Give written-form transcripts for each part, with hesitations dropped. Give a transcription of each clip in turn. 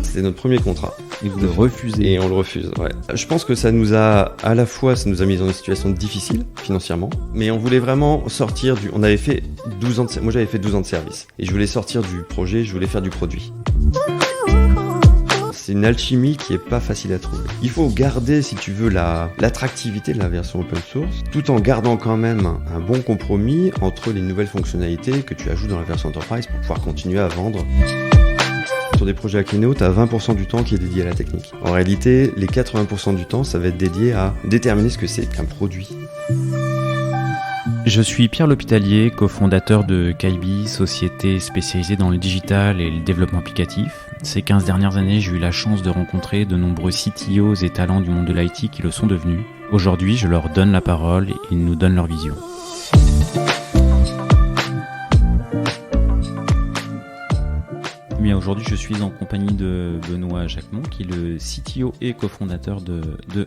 C'est notre premier contrat. Et vous le refusez. Et on le refuse, ouais. Je pense que ça nous a mis dans une situation difficile, financièrement, mais on voulait vraiment sortir on avait fait 12 ans moi j'avais fait 12 ans de service, et je voulais sortir du projet, je voulais faire du produit. C'est une alchimie qui est pas facile à trouver. Il faut garder, si tu veux, l'attractivité de la version open source, tout en gardant quand même un bon compromis entre les nouvelles fonctionnalités que tu ajoutes dans la version enterprise pour pouvoir continuer à vendre. Sur des projets Akeneo, tu as 20% du temps qui est dédié à la technique. En réalité, les 80% du temps, ça va être dédié à déterminer ce que c'est qu'un produit. Je suis Pierre L'Hôpitalier, cofondateur de Kaibi, société spécialisée dans le digital et le développement applicatif. Ces 15 dernières années, j'ai eu la chance de rencontrer de nombreux CTOs et talents du monde de l'IT qui le sont devenus. Aujourd'hui, je leur donne la parole et ils nous donnent leur vision. Bien, aujourd'hui, je suis en compagnie de Benoît Jacquemont, qui est le CTO et cofondateur de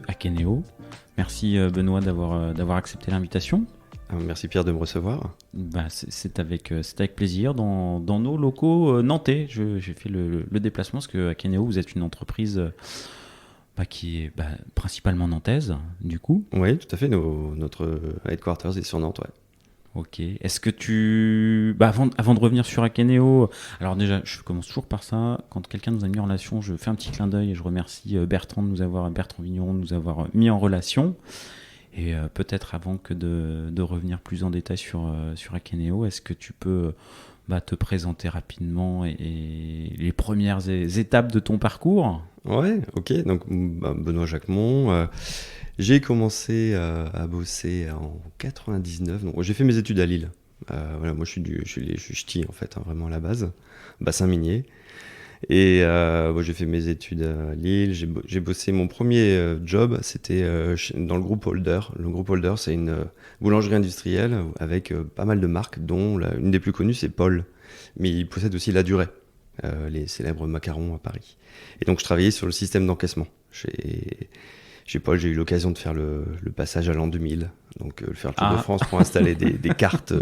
Akeneo. Merci Benoît d'avoir accepté l'invitation. Merci Pierre de me recevoir. C'est avec plaisir dans nos locaux nantais. J'ai fait le déplacement parce que Akeneo, vous êtes une entreprise qui est principalement nantaise, du coup. Oui, tout à fait. Notre headquarters est sur Nantes, ouais. Ok. Est-ce que avant de revenir sur Akeneo, alors déjà, je commence toujours par ça. Quand quelqu'un nous a mis en relation, je fais un petit clin d'œil et je remercie Bertrand Vigneron de nous avoir mis en relation. Et peut-être avant que de revenir plus en détail sur Akeneo, est-ce que tu peux te présenter rapidement et les premières étapes de ton parcours ? Ouais, ok. Donc, Benoît Jacquemont. J'ai commencé à bosser en 99. Donc, j'ai fait mes études à Lille. Moi, je suis ch'ti, en fait, vraiment à la base. Bassin minier. Et j'ai fait mes études à Lille. J'ai bossé mon premier job, c'était dans le groupe Holder. Le groupe Holder, c'est une boulangerie industrielle avec pas mal de marques, dont une des plus connues, c'est Paul. Mais il possède aussi La Durée, les célèbres macarons à Paris. Et donc, je travaillais sur le système d'encaissement. Chez Paul, j'ai eu l'occasion de faire le passage à l'an 2000, donc faire le tour de France pour installer des cartes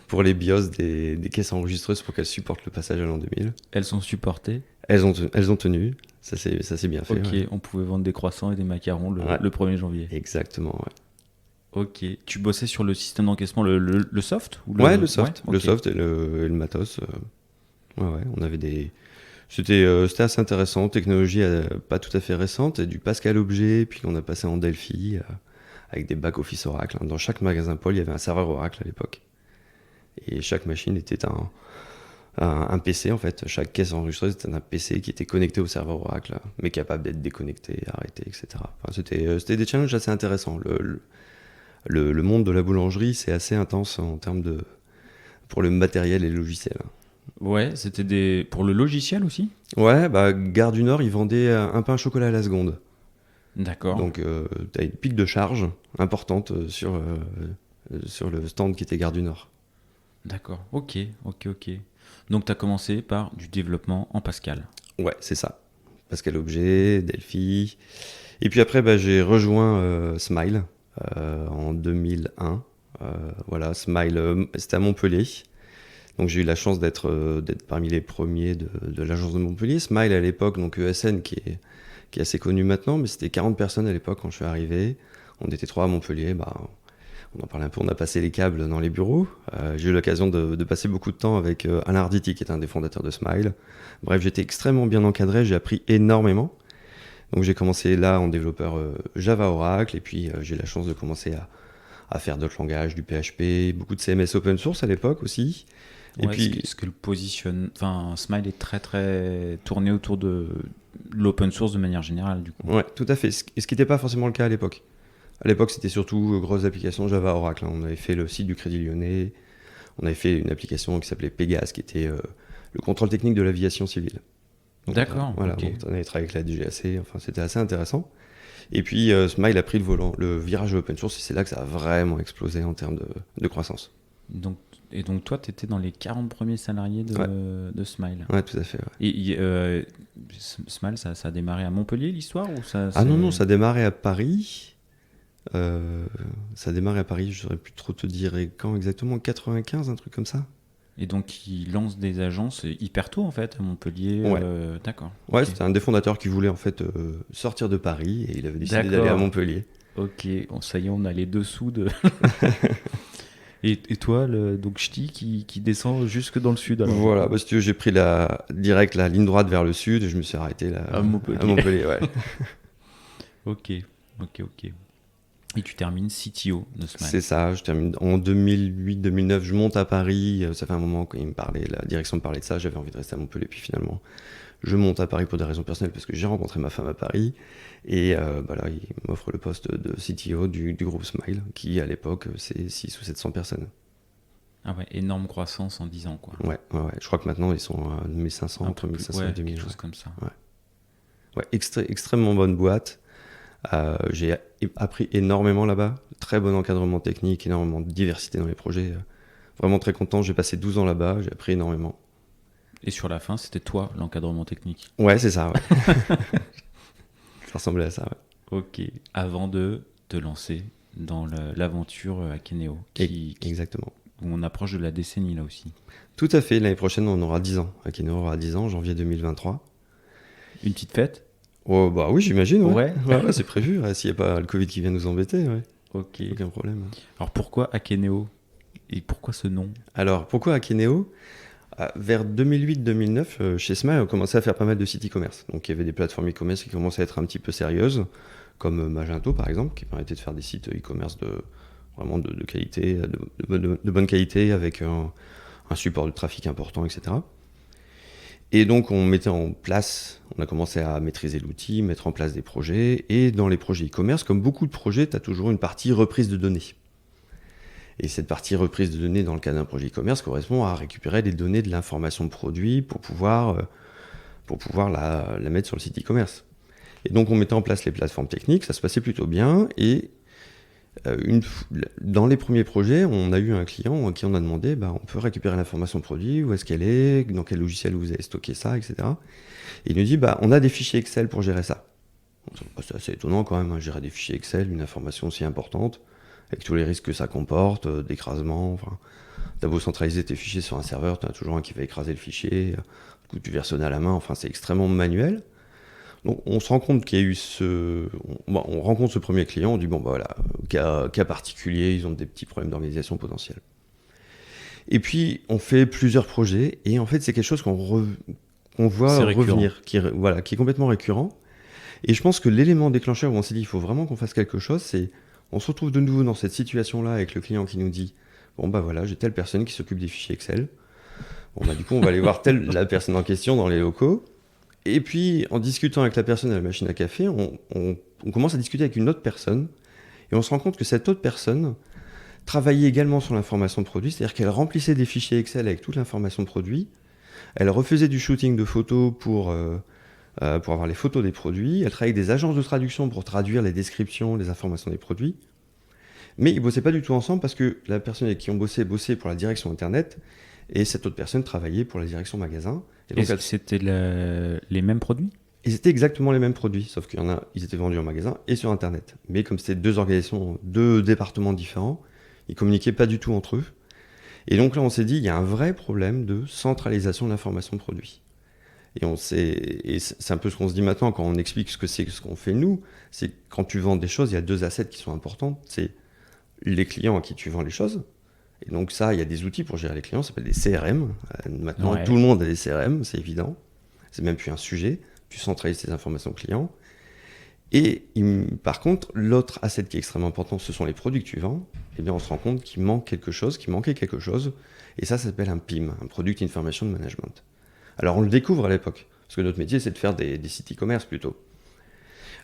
pour les BIOS des caisses enregistreuses pour qu'elles supportent le passage à l'an 2000. Elles sont supportées ? Elles ont tenu, ça c'est bien fait. Ok, ouais. On pouvait vendre des croissants et des macarons le 1er janvier. Exactement, ouais. Ok, tu bossais sur le système d'encaissement, le soft ou le soft, ouais, le soft et le matos. On avait C'était assez intéressant, technologie pas tout à fait récente, et du Pascal Objet, puis on a passé en Delphi, avec des back-office Oracle. Dans chaque magasin Paul, il y avait un serveur Oracle à l'époque. Et chaque machine était un PC, en fait. Chaque caisse enregistreuse était un PC qui était connecté au serveur Oracle, mais capable d'être déconnecté, arrêté, etc. Enfin, c'était des challenges assez intéressants. Le monde de la boulangerie, c'est assez intense en termes pour le matériel et le logiciel. Ouais, c'était pour le logiciel aussi ? Ouais, Gare du Nord, ils vendaient un pain au chocolat à la seconde. D'accord. Donc, tu as une pique de charge importante sur le stand qui était Gare du Nord. D'accord, ok. Donc, tu as commencé par du développement en Pascal. Ouais, c'est ça. Pascal Objet, Delphi. Et puis après, j'ai rejoint Smile en 2001. Smile, c'était à Montpellier. Donc j'ai eu la chance d'être parmi les premiers de l'agence de Montpellier. Smile à l'époque, donc ESN qui est assez connu maintenant, mais c'était 40 personnes à l'époque quand je suis arrivé. On était 3 à Montpellier, on en parlait un peu, on a passé les câbles dans les bureaux. J'ai eu l'occasion de passer beaucoup de temps avec Alain Arditi, qui est un des fondateurs de Smile. Bref, j'étais extrêmement bien encadré, j'ai appris énormément. Donc j'ai commencé là en développeur Java Oracle, et puis j'ai eu la chance de commencer à faire d'autres langages, du PHP, beaucoup de CMS open source à l'époque aussi. Et puis, est-ce que Smile est très très tourné autour de l'open source de manière générale, du coup ? Ouais, tout à fait. Ce qui n'était pas forcément le cas à l'époque. À l'époque, c'était surtout grosses applications Java Oracle. On avait fait le site du Crédit Lyonnais. On avait fait une application qui s'appelait Pégase, qui était le contrôle technique de l'aviation civile. Donc, d'accord. On avait travaillé avec la DGAC. Enfin, c'était assez intéressant. Et puis, Smile a pris le virage de l'open source, et c'est là que ça a vraiment explosé en termes de croissance. Et donc toi, tu étais dans les 40 premiers salariés de Smile. Ouais, tout à fait. Ouais. Et Smile, ça a démarré à Montpellier, l'histoire ou ça, non, ça a démarré à Paris. Ça a démarré à Paris, je saurais plus trop te dire quand exactement, 95, un truc comme ça. Et donc, il lance des agences hyper tôt, en fait, à Montpellier. Ouais. D'accord. Ouais, Ok. c'était un des fondateurs qui voulait en fait sortir de Paris et il avait décidé d'aller à D'accord. Montpellier. Ok, bon, ça y est, on a les dessous de. Et toi, donc Ch'ti qui descend jusque dans le sud, alors. Voilà, bah, si tu veux, j'ai pris direct la ligne droite vers le sud et je me suis arrêté là, À Montpellier. à Montpellier. Ouais. Ok, ok. Et tu termines CTO de Smile. C'est ça, je termine en 2008-2009, je monte à Paris, ça fait un moment quand la direction me parlait de ça, j'avais envie de rester à Montpellier, puis finalement je monte à Paris pour des raisons personnelles parce que j'ai rencontré ma femme à Paris et bah là il m'offre le poste de CTO du groupe Smile qui à l'époque c'est 600 ou 700 personnes. Ah ouais, énorme croissance en 10 ans, quoi. Ouais, je crois que maintenant ils sont à 1500, Un entre peu plus, 1500 ouais, et 2000. quelque chose comme ça. Ouais, extrêmement bonne boîte. J'ai appris énormément là-bas, très bon encadrement technique, énormément de diversité dans les projets. Vraiment très content, j'ai passé 12 ans là-bas, j'ai appris énormément. Et sur la fin, c'était toi, l'encadrement technique. Ouais, c'est ça, ouais. Ça ressemblait à ça, ouais. Ok. Avant de te lancer dans l'aventure Akeneo, Exactement. où on approche de la décennie là aussi. Tout à fait, l'année prochaine on aura 10 ans. Akeneo aura 10 ans, janvier 2023. Une petite fête? Oh, bah oui, j'imagine, ouais. Ouais. Ouais, c'est prévu, ouais, s'il n'y a pas le Covid qui vient nous embêter, ouais. Ok. Aucun problème. Alors pourquoi Akeneo? Et pourquoi ce nom? Alors, pourquoi Akeneo? Vers 2008-2009, chez Smile, on commençait à faire pas mal de sites e-commerce. Donc il y avait des plateformes e-commerce qui commençaient à être un petit peu sérieuses, comme Magento par exemple, qui permettait de faire des sites e-commerce vraiment de qualité, de bonne qualité, avec un support de trafic important, etc. Et donc on a commencé à maîtriser l'outil, mettre en place des projets, et dans les projets e-commerce, comme beaucoup de projets, tu as toujours une partie reprise de données. Et cette partie reprise de données dans le cadre d'un projet e-commerce correspond à récupérer des données de l'information produit pour pouvoir la mettre sur le site e-commerce. Et donc on mettait en place les plateformes techniques, ça se passait plutôt bien. Et dans les premiers projets, on a eu un client à qui on a demandé, on peut récupérer l'information produit, où est-ce qu'elle est, dans quel logiciel vous avez stocké ça, etc. Et il nous dit, on a des fichiers Excel pour gérer ça. C'est assez étonnant quand même, hein, gérer des fichiers Excel, une information aussi importante, avec tous les risques que ça comporte, d'écrasement. Enfin, t'as beau centraliser tes fichiers sur un serveur, t'as toujours un qui va écraser le fichier, du coup tu versionnes à la main, enfin c'est extrêmement manuel. Donc on se rend compte qu'il y a eu on rencontre ce premier client, on dit voilà, cas particulier, ils ont des petits problèmes d'organisation potentiels. Et puis on fait plusieurs projets, et en fait c'est quelque chose qu'on voit revenir, qui est complètement récurrent. Et je pense que l'élément déclencheur où on s'est dit il faut vraiment qu'on fasse quelque chose, c'est on se retrouve de nouveau dans cette situation-là avec le client qui nous dit voilà, j'ai telle personne qui s'occupe des fichiers Excel. Du coup, on va aller voir la personne en question dans les locaux. Et puis, en discutant avec la personne à la machine à café, on commence à discuter avec une autre personne. Et on se rend compte que cette autre personne travaillait également sur l'information produit, c'est-à-dire qu'elle remplissait des fichiers Excel avec toute l'information produit. Elle refaisait du shooting de photos pour avoir les photos des produits. Elle travaillait avec des agences de traduction pour traduire les descriptions, les informations des produits. Mais ils ne bossaient pas du tout ensemble parce que la personne avec qui on bossait pour la direction Internet et cette autre personne travaillait pour la direction magasin. Et donc, c'était les mêmes produits? Ils étaient exactement les mêmes produits, sauf qu'ils étaient vendus en magasin et sur Internet. Mais comme c'était deux organisations, deux départements différents, ils ne communiquaient pas du tout entre eux. Et donc là, on s'est dit, il y a un vrai problème de centralisation de l'information produit. Et c'est un peu ce qu'on se dit maintenant quand on explique ce qu'on fait nous, c'est que quand tu vends des choses, il y a deux assets qui sont importants. C'est les clients à qui tu vends les choses. Et donc ça, il y a des outils pour gérer les clients, ça s'appelle des CRM. Maintenant, tout le monde a des CRM, c'est évident. C'est même plus un sujet. Tu centralises tes informations clients. Et par contre, l'autre asset qui est extrêmement important, ce sont les produits que tu vends. Eh bien, on se rend compte qu'il manquait quelque chose. Et ça s'appelle un PIM, un Product Information Management. Alors, on le découvre à l'époque, parce que notre métier, c'est de faire des sites e-commerce plutôt.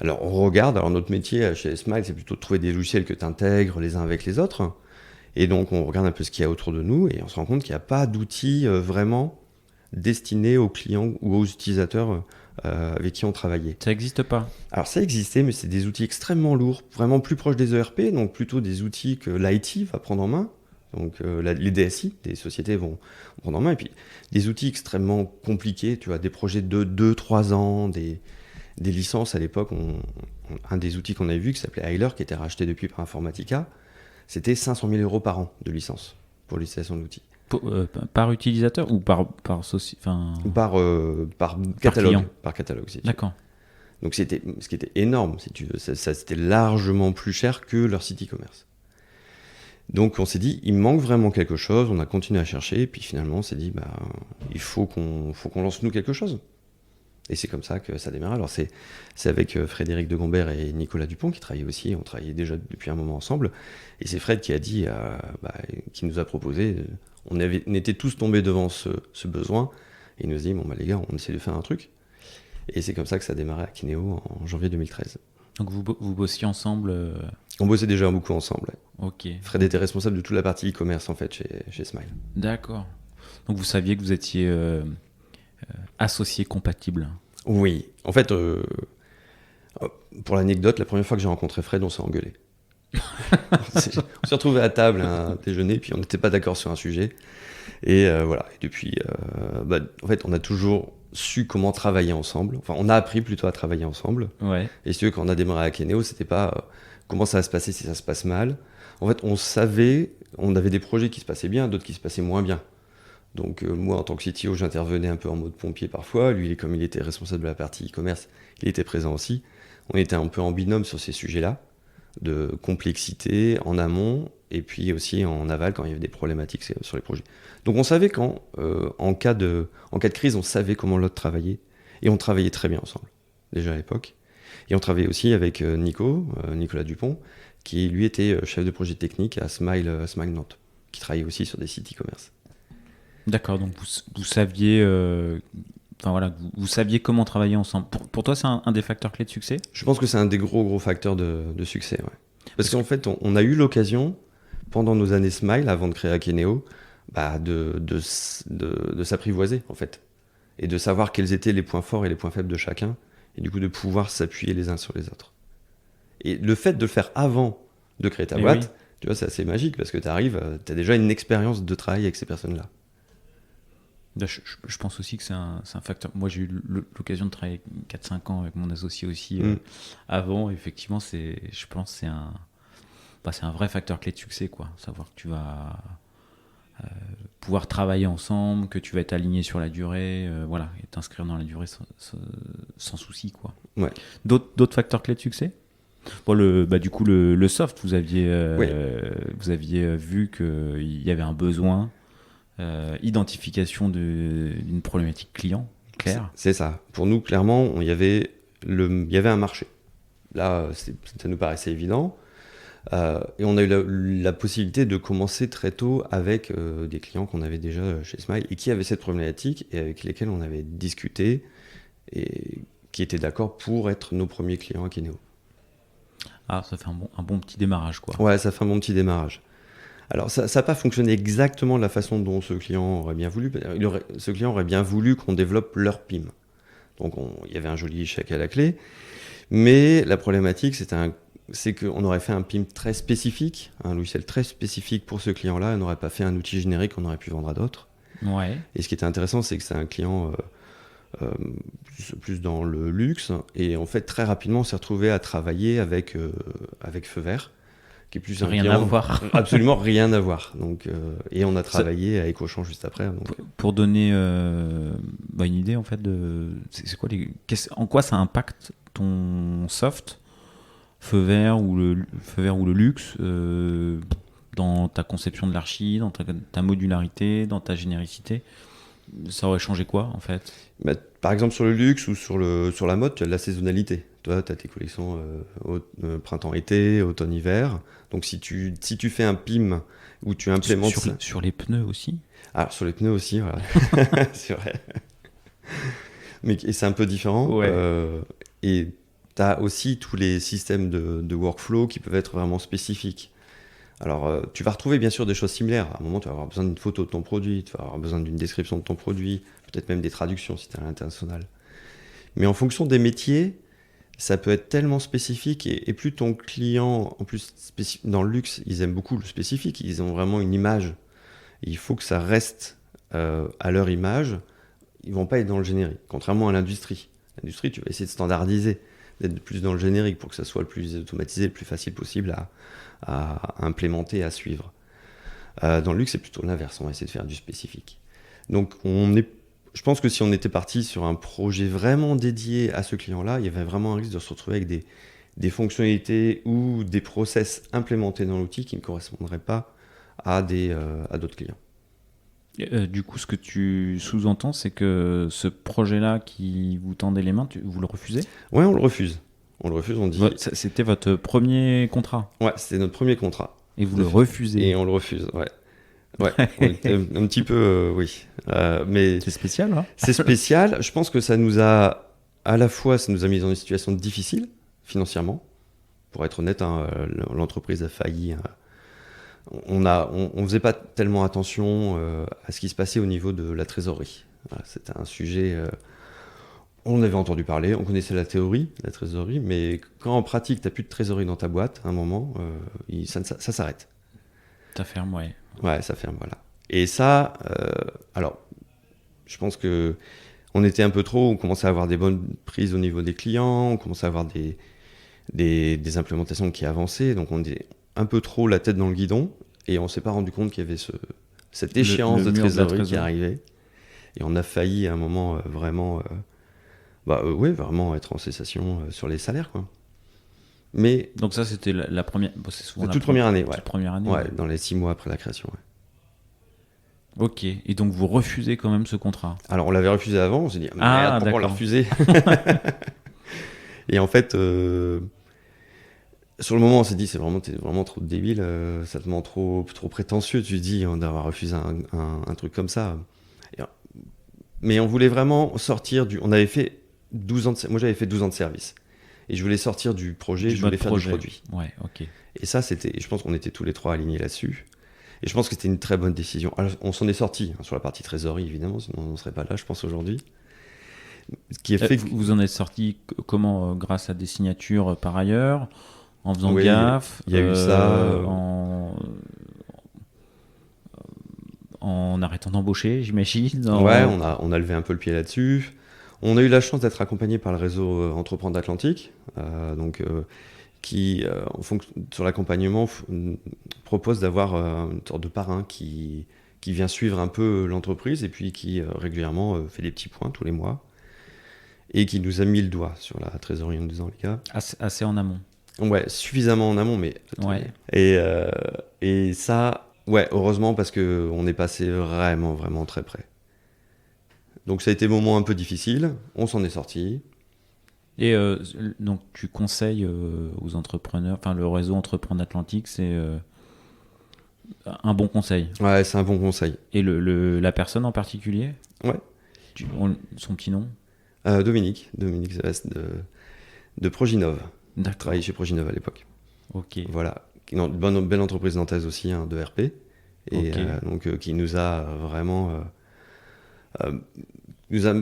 Alors, on regarde, notre métier chez Smile, c'est plutôt de trouver des logiciels que tu intègres les uns avec les autres. Et donc, on regarde un peu ce qu'il y a autour de nous, et on se rend compte qu'il n'y a pas d'outils vraiment destinés aux clients ou aux utilisateurs avec qui on travaillait. Ça n'existe pas? Alors, ça existait, mais c'est des outils extrêmement lourds, vraiment plus proches des ERP, donc plutôt des outils que l'IT va prendre en main. Donc les DSI, des sociétés vont prendre en main, et puis des outils extrêmement compliqués, tu vois, des projets de 2-3 ans, des des licences à l'époque. Un des outils qu'on avait vu qui s'appelait Heiler, qui était racheté depuis par Informatica, c'était 500 000 euros par an de licence pour l'utilisation de l'outil. Par utilisateur ou par Par catalogue. client. Par catalogue, si tu veux. D'accord. Donc ce qui était énorme, si tu veux. Ça, c'était largement plus cher que leur site e-commerce. Donc on s'est dit, il manque vraiment quelque chose, on a continué à chercher, et puis finalement on s'est dit, il faut qu'on lance nous quelque chose. Et c'est comme ça que ça démarre. Alors c'est avec Frédéric de Gombert et Nicolas Dupont qui travaillaient aussi, on travaillait déjà depuis un moment ensemble, et c'est Fred qui a dit, qui nous a proposé, on était tous tombés devant ce besoin, et il nous a dit, les gars, on essaie de faire un truc. Et c'est comme ça que ça a démarré à Kinéo en janvier 2013. Donc vous bossiez ensemble On bossait déjà beaucoup ensemble. Ouais. Ok. Fred était responsable de toute la partie e-commerce en fait chez Smile. D'accord. Donc vous saviez que vous étiez associés compatibles. Oui. En fait, pour l'anecdote, la première fois que j'ai rencontré Fred, on s'est engueulé. On s'est retrouvés à table à un déjeuner, puis on n'était pas d'accord sur un sujet. Et voilà. Et depuis, en fait, on a toujours su comment travailler ensemble. Enfin, on a appris plutôt à travailler ensemble. Ouais. Et si tu veux, quand on a démarré à Kenéo, c'était pas comment ça va se passer si ça se passe mal. En fait, on savait, on avait des projets qui se passaient bien, d'autres qui se passaient moins bien. Donc moi, en tant que CTO, j'intervenais un peu en mode pompier parfois. Lui, comme il était responsable de la partie e-commerce, il était présent aussi. On était un peu en binôme sur ces sujets-là, de complexité en amont, et puis aussi en aval quand il y avait des problématiques sur les projets. Donc on savait en cas de crise, on savait comment l'autre travaillait, et on travaillait très bien ensemble, déjà à l'époque. Et on travaillait aussi avec Nicolas Dupont, qui lui était chef de projet technique à Smile Nantes, qui travaillait aussi sur des sites e-commerce. D'accord, donc vous saviez, vous saviez comment travailler ensemble. Pour toi, c'est un des facteurs clés de succès ? Je pense que c'est un des gros facteurs de succès. Ouais. Parce qu'en fait, on a eu l'occasion, pendant nos années Smile, avant de créer Akeneo, de s'apprivoiser, en fait. Et de savoir quels étaient les points forts et les points faibles de chacun. Et du coup, de pouvoir s'appuyer les uns sur les autres. Et le fait de le faire avant de créer ta boîte, oui. Tu vois, c'est assez magique parce que tu arrives, tu as déjà une expérience de travail avec ces personnes-là. Je pense aussi que c'est un facteur. Moi, j'ai eu l'occasion de travailler 4-5 ans avec mon associé aussi avant. Effectivement, je pense que c'est un vrai facteur clé de succès, quoi. Savoir que tu vas pouvoir travailler ensemble, que tu vas être aligné sur la durée, et t'inscrire dans la durée sans souci, quoi. Ouais. D'autres facteurs clés de succès ? Bon, du coup, le soft, vous aviez vu qu'il y avait un besoin. Identification d'une problématique client, claire. C'est ça. Pour nous, clairement, il y avait un marché. Là, ça nous paraissait évident. Et on a eu la possibilité de commencer très tôt avec des clients qu'on avait déjà chez Smile et qui avaient cette problématique et avec lesquels on avait discuté et qui étaient d'accord pour être nos premiers clients à Kinéo. Ah, ça fait un bon petit démarrage, quoi. Ouais, ça fait un bon petit démarrage. Alors, ça n'a pas fonctionné exactement de la façon dont ce client aurait bien voulu. Ce client aurait bien voulu qu'on développe leur PIM. Donc, il y avait un joli chèque à la clé. Mais la problématique, c'est qu'on aurait fait un PIM très spécifique, un logiciel très spécifique pour ce client-là. On n'aurait pas fait un outil générique qu'on aurait pu vendre à d'autres. Ouais. Et ce qui était intéressant, c'est que c'est un client plus dans le luxe. Et en fait, très rapidement, on s'est retrouvé à travailler avec Feu Vert. Qui est plus rien à voir. Absolument rien à voir. Donc, et on a travaillé à EcoChamp juste après. Donc. Pour donner une idée, en fait, c'est quoi en quoi ça impacte ton soft, Feu Vert ou le luxe, dans ta conception de l'archi, dans ta modularité, dans ta généricité? Ça aurait changé quoi, en fait? Par exemple, sur le luxe ou sur la mode, tu as de la saisonnalité. Toi, tu as tes collections printemps-été, automne-hiver. Donc, si tu fais un PIM où tu implémentes... Sur les pneus aussi? Alors, sur les pneus aussi, voilà. C'est vrai. Et c'est un peu différent. Ouais. Et tu as aussi tous les systèmes de workflow qui peuvent être vraiment spécifiques. Alors, tu vas retrouver bien sûr des choses similaires. À un moment, tu vas avoir besoin d'une photo de ton produit, tu vas avoir besoin d'une description de ton produit, peut-être même des traductions si tu es à l'international. Mais en fonction des métiers, ça peut être tellement spécifique et plus ton client, en plus dans le luxe, ils aiment beaucoup le spécifique, ils ont vraiment une image. Et il faut que ça reste à leur image, ils vont pas être dans le générique, contrairement à l'industrie. industrie, tu vas essayer de standardiser, d'être plus dans le générique pour que ça soit le plus automatisé, le plus facile possible à implémenter, à suivre. Dans le luxe, c'est plutôt l'inverse, on va essayer de faire du spécifique. Donc je pense que si on était parti sur un projet vraiment dédié à ce client-là, il y avait vraiment un risque de se retrouver avec des fonctionnalités ou des process implémentés dans l'outil qui ne correspondraient pas à d'autres clients. Du coup, ce que tu sous-entends, c'est que ce projet-là qui vous tendait les mains, vous le refusez? Ouais, on le refuse. On dit... C'était votre premier contrat? Ouais, c'était notre premier contrat. Et vous le refusez? Et on le refuse, ouais. Ouais, on était un petit peu, oui. Mais c'est spécial, hein? C'est spécial. Je pense que ça nous a mis dans une situation difficile, financièrement. Pour être honnête, hein, l'entreprise a failli. On faisait pas tellement attention à ce qui se passait au niveau de la trésorerie. Voilà, c'était un sujet... on avait entendu parler, on connaissait la théorie de la trésorerie, mais quand en pratique, tu n'as plus de trésorerie dans ta boîte, à un moment, ça s'arrête. Ça ferme, ouais. Ouais, ça ferme, voilà. Et ça, alors, je pense que on était un peu trop, on commençait à avoir des bonnes prises au niveau des clients, on commençait à avoir des implémentations qui avançaient, donc on était un peu trop la tête dans le guidon, et on s'est pas rendu compte qu'il y avait cette échéance de trésorerie qui arrivait, et on a failli à un moment vraiment, vraiment être en cessation sur les salaires, quoi. Mais donc ça, c'était la première... c'est toute première année, ouais. Première année, ouais. Dans les 6 mois après la création, ouais. Ok, et donc vous refusez quand même ce contrat? Alors on l'avait refusé avant, on s'est dit merde, pourquoi on l'a refusé? Et en fait, sur le moment on s'est dit t'es vraiment trop débile, ça te ment trop prétentieux, tu te dis d'avoir refusé un truc comme ça. Mais on voulait vraiment sortir on avait fait 12 ans moi j'avais fait 12 ans de service. Et je voulais sortir du projet, je voulais faire du produit. Ouais, ok. Et ça, je pense qu'on était tous les trois alignés là-dessus. Et je pense que c'était une très bonne décision. Alors, on s'en est sorti sur la partie trésorerie, évidemment, sinon on ne serait pas là, je pense, aujourd'hui. Vous en êtes sorti comment? Grâce à des signatures par ailleurs, en faisant oui, gaffe? Il y a eu ça. En arrêtant d'embaucher, j'imagine? Ouais, on a levé un peu le pied là-dessus. On a eu la chance d'être accompagné par le réseau Entreprendre d'Atlantique, qui, sur l'accompagnement, propose d'avoir une sorte de parrain qui vient suivre un peu l'entreprise et puis qui régulièrement fait des petits points tous les mois et qui nous a mis le doigt sur la trésorerie en nous disant, les gars... Assez en amont. Ouais, suffisamment en amont, mais... Ouais. Et ça, ouais, heureusement, parce qu'on est passé vraiment, vraiment très près. Donc ça a été un moment un peu difficile, on s'en est sorti. Et donc tu conseilles aux entrepreneurs, enfin le réseau Entreprendre Atlantique, c'est un bon conseil? Ouais, c'est un bon conseil. Et la personne en particulier? Ouais. Son petit nom? Dominique Zélès de Proginov. D'accord. Travaillé chez Proginov à l'époque. Ok. Voilà. Une belle entreprise nantaise aussi, hein, de RP. Et donc qui nous a vraiment... nous a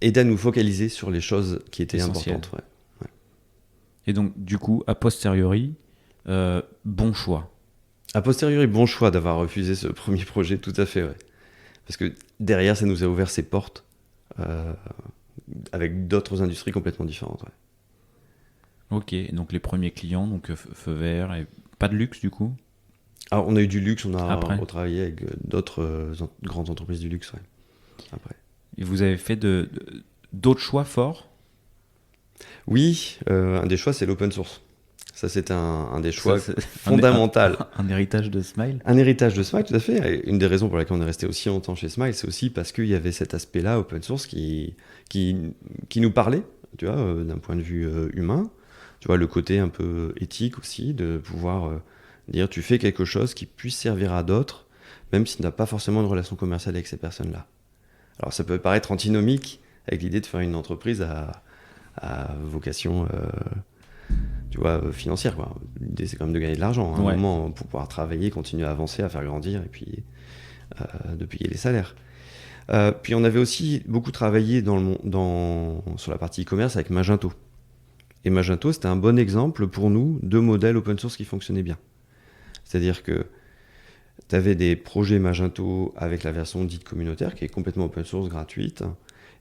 aidé à nous focaliser sur les choses qui étaient importantes. Ouais. Et donc, du coup, a posteriori, bon choix. A posteriori, bon choix d'avoir refusé ce premier projet, tout à fait, ouais. Parce que derrière, ça nous a ouvert ses portes avec d'autres industries complètement différentes. Ouais. Ok, donc les premiers clients, donc feu vert, et pas de luxe du coup? Alors, on a eu du luxe, on a retravaillé avec d'autres grandes entreprises du luxe, ouais. Après. Et vous avez fait d'autres choix forts? Oui, un des choix, c'est l'open source. Ça, c'est un des choix fondamental. Un héritage de Smile? Un héritage de Smile, tout à fait. Et une des raisons pour laquelle on est resté aussi longtemps chez Smile, c'est aussi parce qu'il y avait cet aspect-là, open source, qui nous parlait, tu vois, d'un point de vue humain. Tu vois, le côté un peu éthique aussi, de pouvoir dire tu fais quelque chose qui puisse servir à d'autres, même si tu n'as pas forcément une relation commerciale avec ces personnes-là. Alors ça peut paraître antinomique avec l'idée de faire une entreprise à vocation tu vois, financière, quoi. L'idée, c'est quand même de gagner de l'argent, à un moment, pour pouvoir travailler, continuer à avancer, à faire grandir, et puis de payer les salaires. Puis on avait aussi beaucoup travaillé sur la partie e-commerce avec Magento. Et Magento, c'était un bon exemple pour nous de modèles open source qui fonctionnaient bien. C'est-à-dire que tu avais des projets Magento avec la version dite communautaire, qui est complètement open source, gratuite,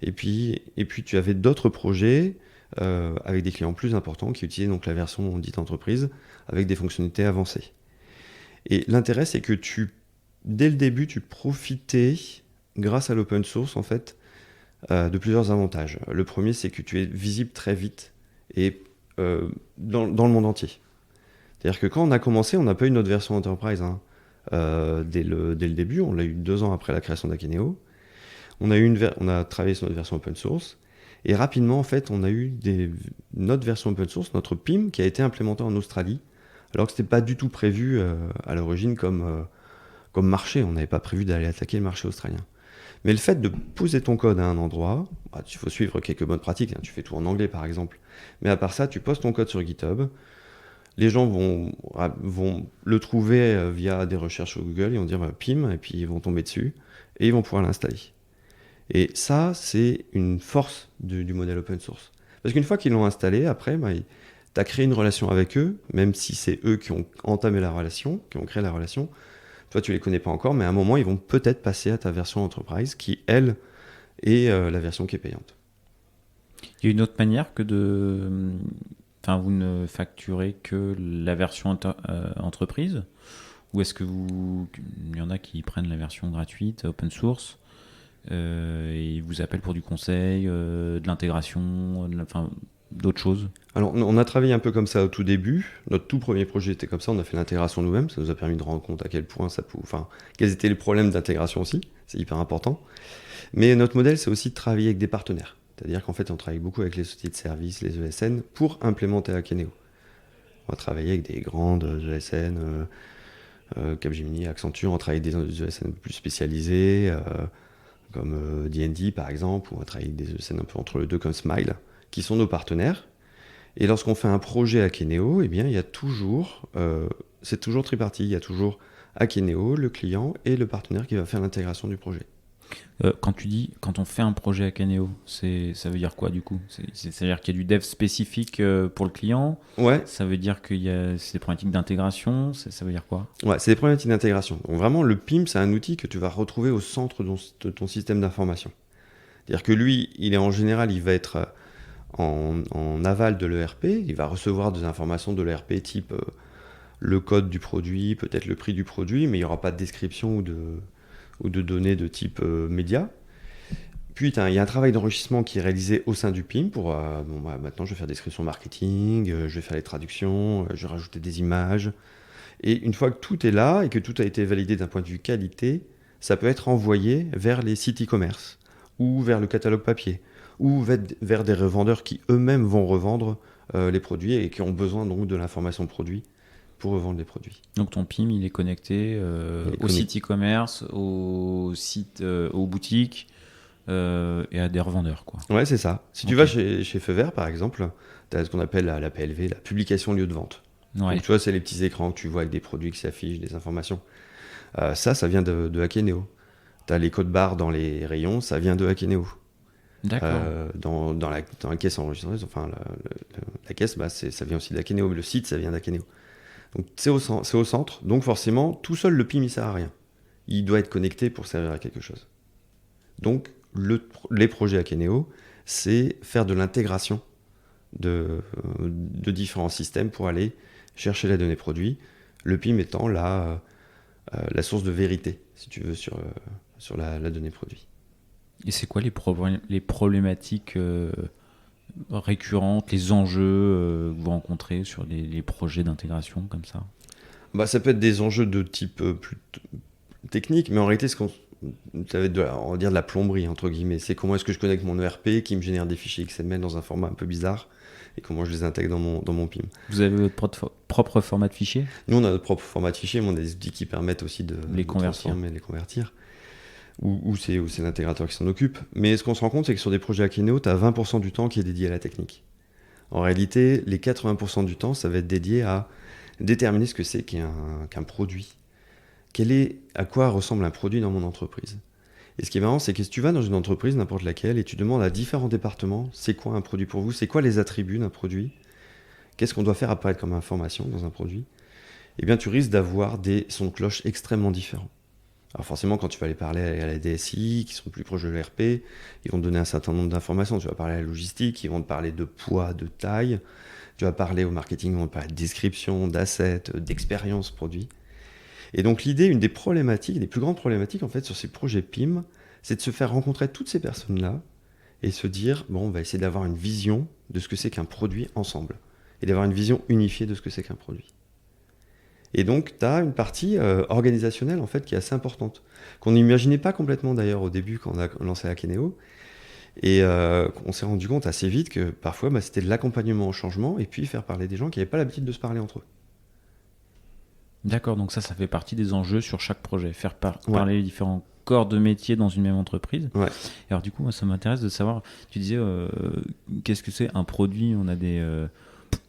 Et puis tu avais d'autres projets avec des clients plus importants qui utilisaient donc la version dite entreprise avec des fonctionnalités avancées. Et l'intérêt, c'est que dès le début, tu profitais, grâce à l'open source, en fait, de plusieurs avantages. Le premier, c'est que tu es visible très vite et dans le monde entier. C'est-à-dire que quand on a commencé, on n'a pas eu notre version Enterprise dès le début. On l'a eu 2 ans après la création d'Akeneo. On a travaillé sur notre version open source. Et rapidement, en fait, on a eu notre version open source, notre PIM, qui a été implémentée en Australie, alors que ce n'était pas du tout prévu à l'origine comme marché. On n'avait pas prévu d'aller attaquer le marché australien. Mais le fait de poser ton code à un endroit, il faut suivre quelques bonnes pratiques. Tu fais tout en anglais, par exemple. Mais à part ça, tu poses ton code sur GitHub. Les gens vont le trouver via des recherches sur Google. Ils vont dire PIM, et puis ils vont tomber dessus. Et ils vont pouvoir l'installer. Et ça, c'est une force du modèle open source. Parce qu'une fois qu'ils l'ont installé, après, tu as créé une relation avec eux, même si c'est eux qui ont entamé la relation, qui ont créé la relation. Toi, tu les connais pas encore, mais à un moment, ils vont peut-être passer à ta version Enterprise, qui, elle, est la version qui est payante. Il y a une autre manière que de... Enfin, vous ne facturez que la version entreprise, ou est-ce que il y en a qui prennent la version gratuite, open source, et ils vous appellent pour du conseil, de l'intégration, d'autres choses? Alors, on a travaillé un peu comme ça au tout début. Notre tout premier projet était comme ça. On a fait l'intégration nous-mêmes. Ça nous a permis de rendre compte à quel point quels étaient les problèmes d'intégration aussi. C'est hyper important. Mais notre modèle, c'est aussi de travailler avec des partenaires. C'est-à-dire qu'en fait, on travaille beaucoup avec les sociétés de services, les ESN, pour implémenter Akeneo. On va travailler avec des grandes ESN, Capgemini, Accenture. On travaille avec des ESN plus spécialisés, comme D&D par exemple. On va travailler avec des ESN un peu entre les deux, comme Smile, qui sont nos partenaires. Et lorsqu'on fait un projet Akeneo, eh bien, il y a toujours, c'est toujours tripartite. Il y a toujours Akeneo, le client et le partenaire qui va faire l'intégration du projet. Quand on fait un projet Akeneo, ça veut dire quoi du coup? C'est-à-dire qu'il y a du dev spécifique pour le client? Ouais. Ça veut dire c'est des problématiques d'intégration? Ça veut dire quoi? Ouais, c'est des problématiques d'intégration. Donc vraiment, le PIM, c'est un outil que tu vas retrouver au centre de ton système d'information. C'est-à-dire que lui, en général, il va être en aval de l'ERP, il va recevoir des informations de l'ERP type le code du produit, peut-être le prix du produit, mais il n'y aura pas de description ou de données de type média. Puis il y a un travail d'enrichissement qui est réalisé au sein du PIM pour maintenant je vais faire des descriptions marketing, je vais faire les traductions, je vais rajouter des images. Et une fois que tout est là et que tout a été validé d'un point de vue qualité, ça peut être envoyé vers les sites e-commerce ou vers le catalogue papier ou vers des revendeurs qui eux-mêmes vont revendre les produits et qui ont besoin donc de l'information produit pour revendre les produits. Donc ton PIM, il est connecté au site e-commerce, aux boutiques et à des revendeurs, quoi. Ouais, c'est ça. Si tu vas chez Feu Vert, par exemple, tu as ce qu'on appelle la PLV, la publication lieu de vente. Ouais. Donc tu vois, c'est les petits écrans que tu vois avec des produits qui s'affichent, des informations. Ça vient de Akeneo. Tu as les codes barres dans les rayons, ça vient de Akeneo. D'accord. Dans la caisse enregistreuse, enfin la caisse, ça vient aussi d'Akeneo, mais le site, ça vient d'Akeneo. Donc c'est au centre, donc forcément, tout seul, le PIM, il ne sert à rien. Il doit être connecté pour servir à quelque chose. Donc, les projets Akeneo, c'est faire de l'intégration de différents systèmes pour aller chercher la donnée produit, le PIM étant la source de vérité, si tu veux, sur la donnée produit. Et c'est quoi les problématiques récurrentes, les enjeux que vous rencontrez sur les projets d'intégration comme ça? Ça peut être des enjeux de type plus technique, mais en réalité, ça va être on va dire de la plomberie, entre guillemets. C'est comment est-ce que je connecte mon ERP qui me génère des fichiers XML dans un format un peu bizarre et comment je les intègre dans mon PIM. Vous avez votre propre format de fichier? Nous, on a notre propre format de fichier, mais on a des outils qui permettent aussi de les convertir. Ou c'est l'intégrateur qui s'en occupe. Mais ce qu'on se rend compte, c'est que sur des projets Akeneo, tu as 20% du temps qui est dédié à la technique. En réalité, les 80% du temps, ça va être dédié à déterminer ce que c'est qu'un produit. À quoi ressemble un produit dans mon entreprise. Et ce qui est marrant, c'est que si tu vas dans une entreprise, n'importe laquelle, et tu demandes à différents départements, c'est quoi un produit pour vous, c'est quoi les attributs d'un produit, qu'est-ce qu'on doit faire apparaître comme information dans un produit, eh bien tu risques d'avoir des sons de cloche extrêmement différents. Alors forcément, quand tu vas aller parler à la DSI, qui sont plus proches de l'ERP, ils vont te donner un certain nombre d'informations. Tu vas parler à la logistique, ils vont te parler de poids, de taille. Tu vas parler au marketing, ils vont te parler de description, d'assets, d'expérience produit. Et donc l'idée, une des problématiques, des plus grandes problématiques en fait sur ces projets PIM, c'est de se faire rencontrer toutes ces personnes-là et se dire, bon, on va essayer d'avoir une vision de ce que c'est qu'un produit ensemble. Et d'avoir une vision unifiée de ce que c'est qu'un produit. Et donc, tu as une partie organisationnelle en fait qui est assez importante, qu'on n'imaginait pas complètement d'ailleurs au début quand on a lancé Akeneo. Et on s'est rendu compte assez vite que parfois c'était de l'accompagnement au changement et puis faire parler des gens qui n'avaient pas l'habitude de se parler entre eux. D'accord, donc ça fait partie des enjeux sur chaque projet, faire Ouais. parler les différents corps de métier dans une même entreprise. Ouais. Alors du coup, moi, ça m'intéresse de savoir, tu disais, qu'est-ce que c'est un produit? On a des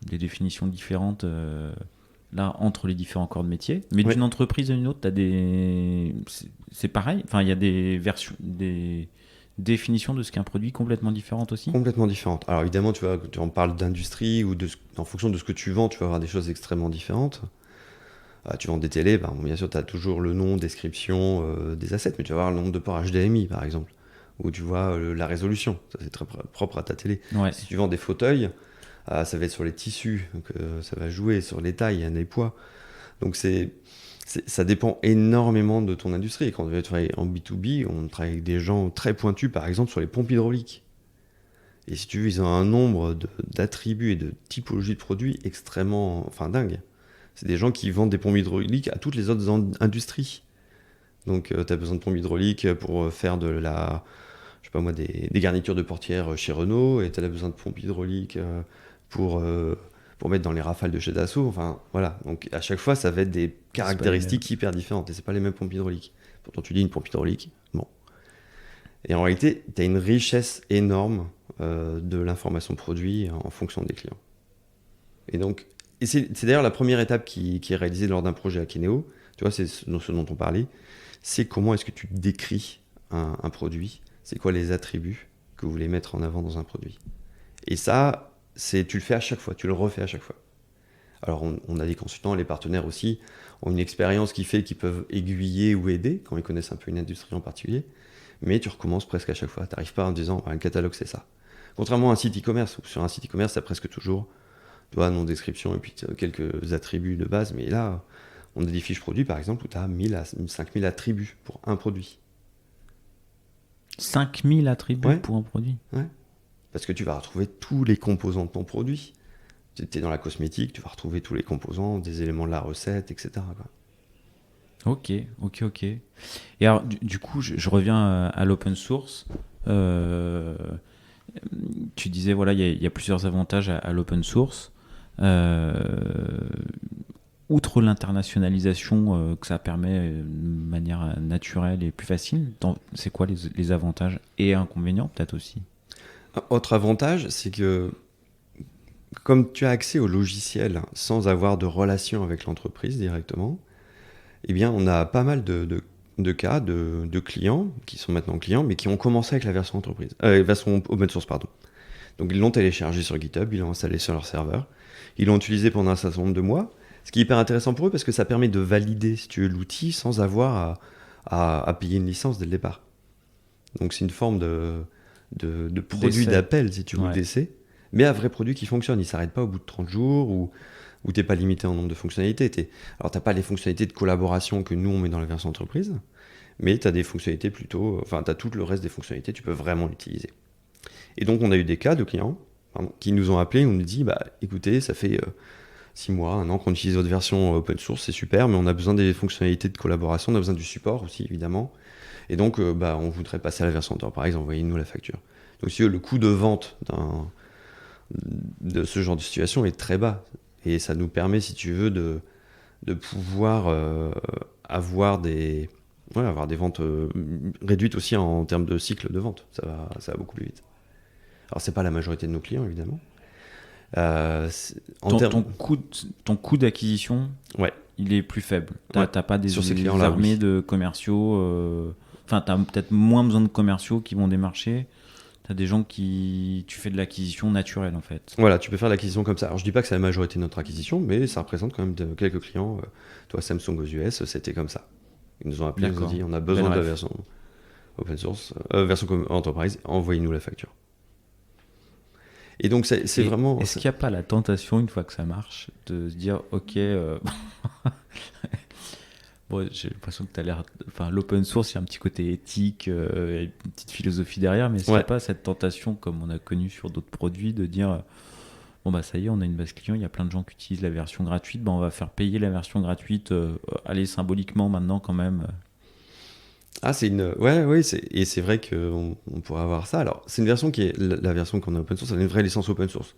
définitions différentes là entre les différents corps de métier, mais Ouais. d'une entreprise à une autre, c'est pareil. Enfin, il y a des versions, des définitions de ce qu'est un produit complètement différentes aussi. Complètement différentes. Alors évidemment, tu en parles d'industrie ou en fonction de ce que tu vends, tu vas avoir des choses extrêmement différentes. Tu vends des télés, bien sûr, tu as toujours le nom, description des assets, mais tu vas avoir le nombre de ports HDMI, par exemple, ou tu vois la résolution. Ça, c'est très propre à ta télé. Ouais. Si tu vends des fauteuils, ça va être sur les tissus, donc, ça va jouer sur les tailles, les poids. Donc ça dépend énormément de ton industrie. Et quand on va travailler en B2B, on travaille avec des gens très pointus, par exemple, sur les pompes hydrauliques. Et si tu veux, ils ont un nombre d'attributs et de typologies de produits extrêmement dingue. C'est des gens qui vendent des pompes hydrauliques à toutes les autres industries. Donc, tu as besoin de pompes hydrauliques pour faire de la, je sais pas moi, des garnitures de portières chez Renault, et tu as besoin de pompes hydrauliques pour mettre dans les Rafales de chez Dassault. Enfin, voilà. Donc, à chaque fois, ça va être des caractéristiques hyper différentes, et c'est pas les mêmes pompes hydrauliques. Pourtant, tu dis une pompe hydraulique, bon. Et en réalité, tu as une richesse énorme de l'information produit en fonction des clients. Et donc, c'est d'ailleurs la première étape qui est réalisée lors d'un projet Akeneo. Tu vois, c'est ce dont on parlait. C'est comment est-ce que tu décris un produit. C'est quoi les attributs que vous voulez mettre en avant dans un produit. Et ça, tu le fais à chaque fois, tu le refais à chaque fois. Alors, on a des consultants, les partenaires aussi ont une expérience qui fait qu'ils peuvent aiguiller ou aider quand ils connaissent un peu une industrie en particulier. Mais tu recommences presque à chaque fois. Tu n'arrives pas en disant, un catalogue, c'est ça. Contrairement à un site e-commerce, où sur un site e-commerce, tu as presque toujours nom, description et puis quelques attributs de base. Mais là, on a des fiches produits, par exemple, où tu as 1000 à 5000 attributs pour un produit. 5000 attributs pour un produit. Ouais. Parce que tu vas retrouver tous les composants de ton produit. Tu es dans la cosmétique, tu vas retrouver tous les composants, des éléments de la recette, etc. quoi. Ok. Et alors, du coup, je reviens à l'open source. Tu disais, voilà, il y a plusieurs avantages à l'open source. Outre l'internationalisation que ça permet de manière naturelle et plus facile, c'est quoi les avantages et inconvénients peut-être aussi? Autre avantage, c'est que comme tu as accès au logiciel sans avoir de relation avec l'entreprise directement, eh bien, on a pas mal de cas de clients qui sont maintenant clients, mais qui ont commencé avec la version version open source, pardon. Donc ils l'ont téléchargé sur GitHub, ils l'ont installé sur leur serveur, ils l'ont utilisé pendant un certain nombre de mois, ce qui est hyper intéressant pour eux parce que ça permet de valider, si tu veux, l'outil sans avoir à payer une licence dès le départ. Donc c'est une forme de produit d'appel, si tu veux, d'essai, mais un vrai produit qui fonctionne. Il ne s'arrête pas au bout de 30 jours où tu n'es pas limité en nombre de fonctionnalités. Alors tu n'as pas les fonctionnalités de collaboration que nous on met dans la version entreprise, mais tu as des fonctionnalités plutôt, tu as tout le reste des fonctionnalités, tu peux vraiment l'utiliser. Et donc, on a eu des cas de clients qui nous ont appelés, on nous dit, écoutez, ça fait 6 mois, 1 an qu'on utilise votre version open source, c'est super, mais on a besoin des fonctionnalités de collaboration, on a besoin du support aussi, évidemment. Et donc, on voudrait passer à la version enterprise, envoyez-nous la facture. Donc, si le coût de vente de ce genre de situation est très bas. Et ça nous permet, si tu veux, de pouvoir avoir des ventes réduites aussi en termes de cycle de vente. Ça va beaucoup plus vite. Alors, c'est pas la majorité de nos clients, évidemment. Ton coût d'acquisition, il est plus faible. T'as pas des armées de commerciaux. Enfin, tu as peut-être moins besoin de commerciaux qui vont démarcher. Tu as des gens tu fais de l'acquisition naturelle, en fait. Voilà, tu peux faire l'acquisition comme ça. Alors, je dis pas que c'est la majorité de notre acquisition, mais ça représente quand même quelques clients. Toi, Samsung aux US, c'était comme ça. Ils nous ont appelé, ils nous ont D'accord. dit on a besoin de Belle la version open source, enterprise, envoyez-nous la facture. Et donc c'est Et vraiment... Est-ce qu'il n'y a pas la tentation, une fois que ça marche, de se dire, ok, bon, j'ai l'impression que tu as l'air. Enfin, l'open source, il y a un petit côté éthique, il y a une petite philosophie derrière, mais est-ce qu'il n'y a Ouais. pas cette tentation, comme on a connu sur d'autres produits, de dire, bon, bah ça y est, on a une base client, il y a plein de gens qui utilisent la version gratuite, bah, on va faire payer la version gratuite, allez, symboliquement maintenant quand même. Ah, c'est une... Ouais, oui, et c'est vrai qu'on pourrait avoir ça. Alors, c'est une version qui est... La version qu'on a open source, elle a une vraie licence open source.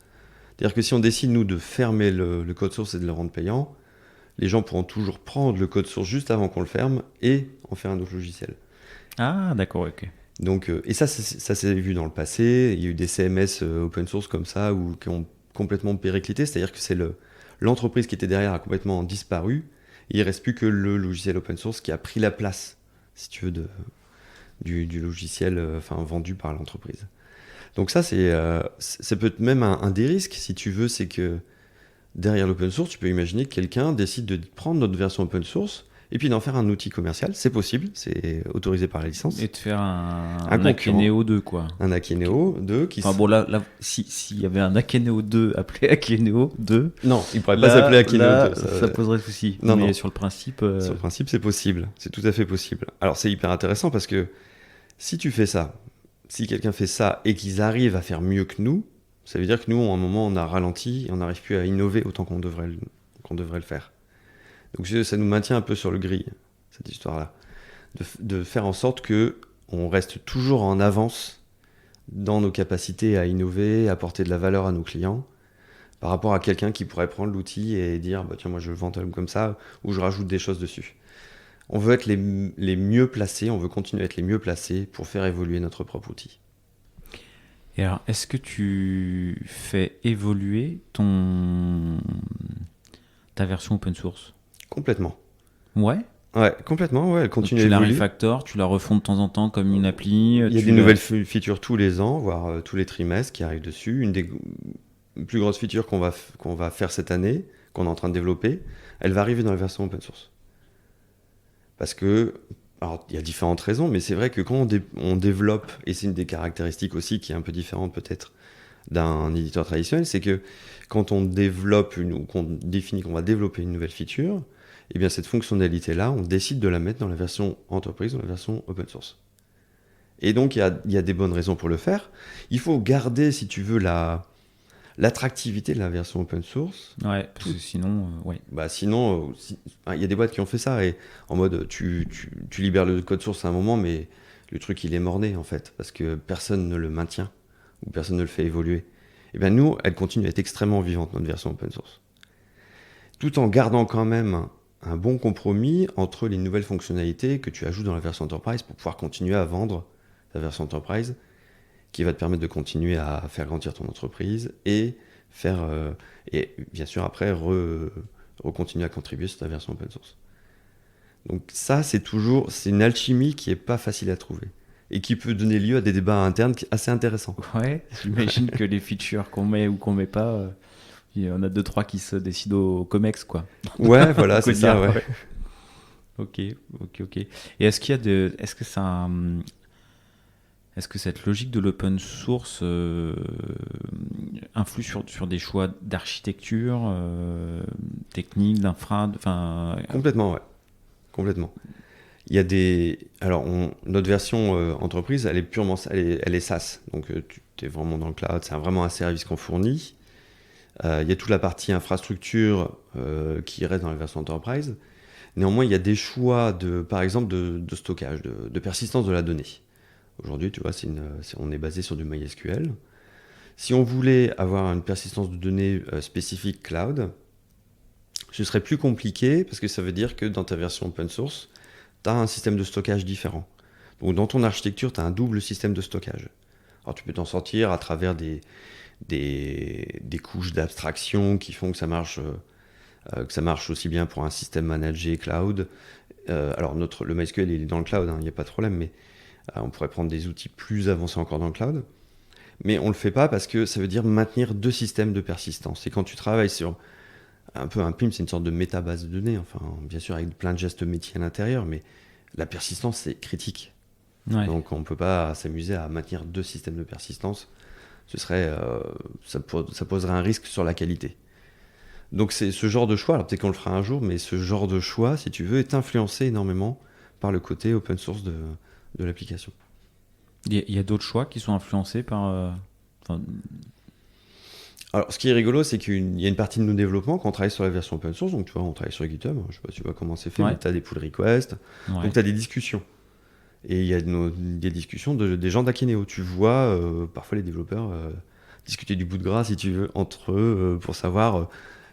C'est-à-dire que si on décide, nous, de fermer le code source et de le rendre payant, les gens pourront toujours prendre le code source juste avant qu'on le ferme et en faire un autre logiciel. Ah, d'accord, ok. Donc, et ça s'est vu dans le passé. Il y a eu des CMS open source comme ça qui ont complètement périclité. C'est-à-dire que l'entreprise qui était derrière a complètement disparu. Et il ne reste plus que le logiciel open source qui a pris la place, si tu veux, du logiciel vendu par l'entreprise. Donc ça, c'est peut-être même un des risques, si tu veux, c'est que derrière l'open source, tu peux imaginer que quelqu'un décide de prendre notre version open source et puis d'en faire un outil commercial. C'est possible, c'est autorisé par la licence. Et de faire un concurrent. Akeneo 2, quoi. Un Akeneo 2 qui... Enfin bon, là s'il y avait un Akeneo 2 appelé Akeneo 2, Non, il ne pourrait pas s'appeler Akeneo 2. Ça poserait souci. Non, mais non. sur le principe... Sur le principe, c'est possible. C'est tout à fait possible. Alors, c'est hyper intéressant parce que si tu fais ça, si quelqu'un fait ça et qu'ils arrivent à faire mieux que nous, ça veut dire que nous, à un moment, on a ralenti et on n'arrive plus à innover autant qu'on devrait le faire. Donc, ça nous maintient un peu sur le grill, cette histoire-là. De faire en sorte qu'on reste toujours en avance dans nos capacités à innover, à apporter de la valeur à nos clients, par rapport à quelqu'un qui pourrait prendre l'outil et dire bah, tiens, moi je le vends comme ça, ou je rajoute des choses dessus. On veut être les mieux placés, on veut continuer à être les mieux placés pour faire évoluer notre propre outil. Et alors, est-ce que tu fais évoluer ta version open source? Complètement. Ouais. Ouais, complètement, ouais, elle continue à tu la évoluer. refactores, tu la refonds de temps en temps comme une appli. Il y a des nouvelles features tous les ans, voire tous les trimestres qui arrivent dessus. Une des plus grosses features qu'on va faire cette année, qu'on est en train de développer, elle va arriver dans la version open source. Parce que, alors il y a différentes raisons, mais c'est vrai que quand on développe, et c'est une des caractéristiques aussi qui est un peu différente peut-être d'un éditeur traditionnel, c'est que quand on développe ou qu'on définit qu'on va développer une nouvelle feature, eh bien cette fonctionnalité-là, on décide de la mettre dans la version entreprise, dans la version open source. Et donc il y a des bonnes raisons pour le faire. Il faut garder, si tu veux, l'attractivité de la version open source. Ouais, parce que sinon, ouais. Bah sinon, il y a des boîtes qui ont fait ça, et en mode tu libères le code source à un moment, mais le truc il est mort-né en fait, parce que personne ne le maintient, ou personne ne le fait évoluer. Et bien nous, elle continue à être extrêmement vivante, notre version open source. Tout en gardant quand même un bon compromis entre les nouvelles fonctionnalités que tu ajoutes dans la version Enterprise pour pouvoir continuer à vendre la version Enterprise, qui va te permettre de continuer à faire grandir ton entreprise et et bien sûr après continuer à contribuer sur ta version open source. Donc ça, c'est une alchimie qui est pas facile à trouver et qui peut donner lieu à des débats internes assez intéressants. Ouais, j'imagine que les features qu'on met ou qu'on met pas, il y en a 2-3 qui se décident au COMEX, quoi. Ouais, voilà, c'est ça, ouais. Ok. Et est-ce que cette logique de l'open source influe sur des choix d'architecture, technique, d'infra, Complètement, ouais. Complètement. Il y a alors, notre version entreprise, elle est purement, elle est SaaS. Donc, tu es vraiment dans le cloud. C'est vraiment un service qu'on fournit. Il y a toute la partie infrastructure qui reste dans la version enterprise. Néanmoins, il y a des choix, par exemple, de stockage, de persistance de la donnée. Aujourd'hui, tu vois, on est basé sur du MySQL. Si on voulait avoir une persistance de données spécifique cloud, ce serait plus compliqué parce que ça veut dire que dans ta version open source, tu as un système de stockage différent. Donc dans ton architecture, tu as un double système de stockage. Alors tu peux t'en sortir à travers des couches d'abstraction qui font que ça marche aussi bien pour un système managé cloud. Alors le MySQL il est dans le cloud, il n'y a pas de problème, mais on pourrait prendre des outils plus avancés encore dans le cloud. Mais on ne le fait pas parce que ça veut dire maintenir deux systèmes de persistance. Et quand tu travailles sur un peu un PIM, c'est une sorte de métabase de données, enfin, bien sûr avec plein de gestes métiers à l'intérieur, mais La persistance, c'est critique. Ouais. Donc on ne peut pas s'amuser à maintenir 2 systèmes de persistance. Ça poserait un risque sur la qualité. Donc c'est ce genre de choix, alors peut-être qu'on le fera un jour, mais ce genre de choix, si tu veux, est influencé énormément par le côté open source de l'application. Il y a d'autres choix qui sont influencés par. Enfin, Alors ce qui est rigolo, c'est qu'il y a une partie de nos développements quand on travaille sur la version open source, donc tu vois, on travaille sur GitHub, je sais pas si tu vois comment c'est fait, Ouais. mais tu as des pull requests, ouais. donc tu as des discussions. Et il y a des discussions des gens d'Akeneo. Tu vois parfois les développeurs discuter du bout de gras, si tu veux, entre eux, pour savoir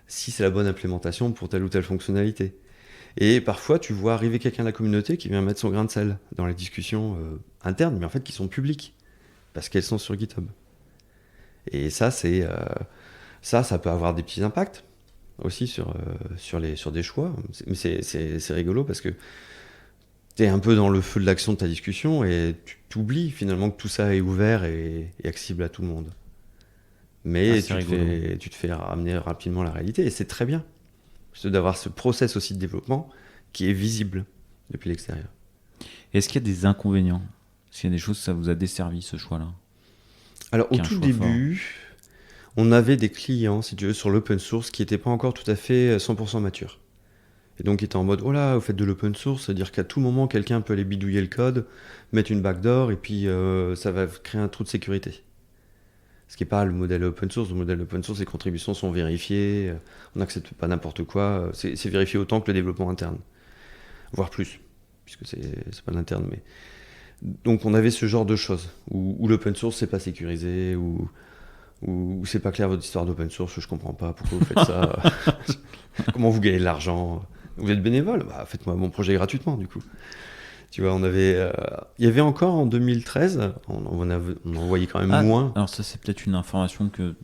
si c'est la bonne implémentation pour telle ou telle fonctionnalité. Et parfois, tu vois arriver quelqu'un de la communauté qui vient mettre son grain de sel dans les discussions internes, mais en fait qui sont publiques, parce qu'elles sont sur GitHub. Et ça, ça peut avoir des petits impacts aussi sur des choix. Mais c'est rigolo parce que tu es un peu dans le feu de l'action de ta discussion et tu t'oublies finalement que tout ça est ouvert et accessible à tout le monde. Mais tu te fais ramener rapidement à la réalité et c'est très bien. C'est d'avoir ce process aussi de développement qui est visible depuis l'extérieur. Est-ce qu'il y a des inconvénients? Est-ce qu'il y a des choses, ça vous a desservi ce choix-là? Alors au tout début, on avait des clients, si tu veux, sur l'open source qui n'étaient pas encore tout à fait 100% matures. Et donc, ils étaient en mode, oh là, vous faites de l'open source, c'est-à-dire qu'à tout moment, quelqu'un peut aller bidouiller le code, mettre une backdoor, et puis ça va créer un trou de sécurité. Ce qui n'est pas le modèle open source. Le modèle open source, les contributions sont vérifiées, on n'accepte pas n'importe quoi, c'est vérifié autant que le développement interne, voire plus, puisque c'est pas l'interne. Mais... Donc, on avait ce genre de choses, où l'open source, c'est pas sécurisé, ou c'est pas clair votre histoire d'open source, je comprends pas pourquoi vous faites ça, comment vous gagnez de l'argent. Vous êtes bénévole, bah, faites-moi mon projet gratuitement du coup. Tu vois, il y avait encore en 2013, on en voyait quand même moins. Alors ça c'est peut-être une information que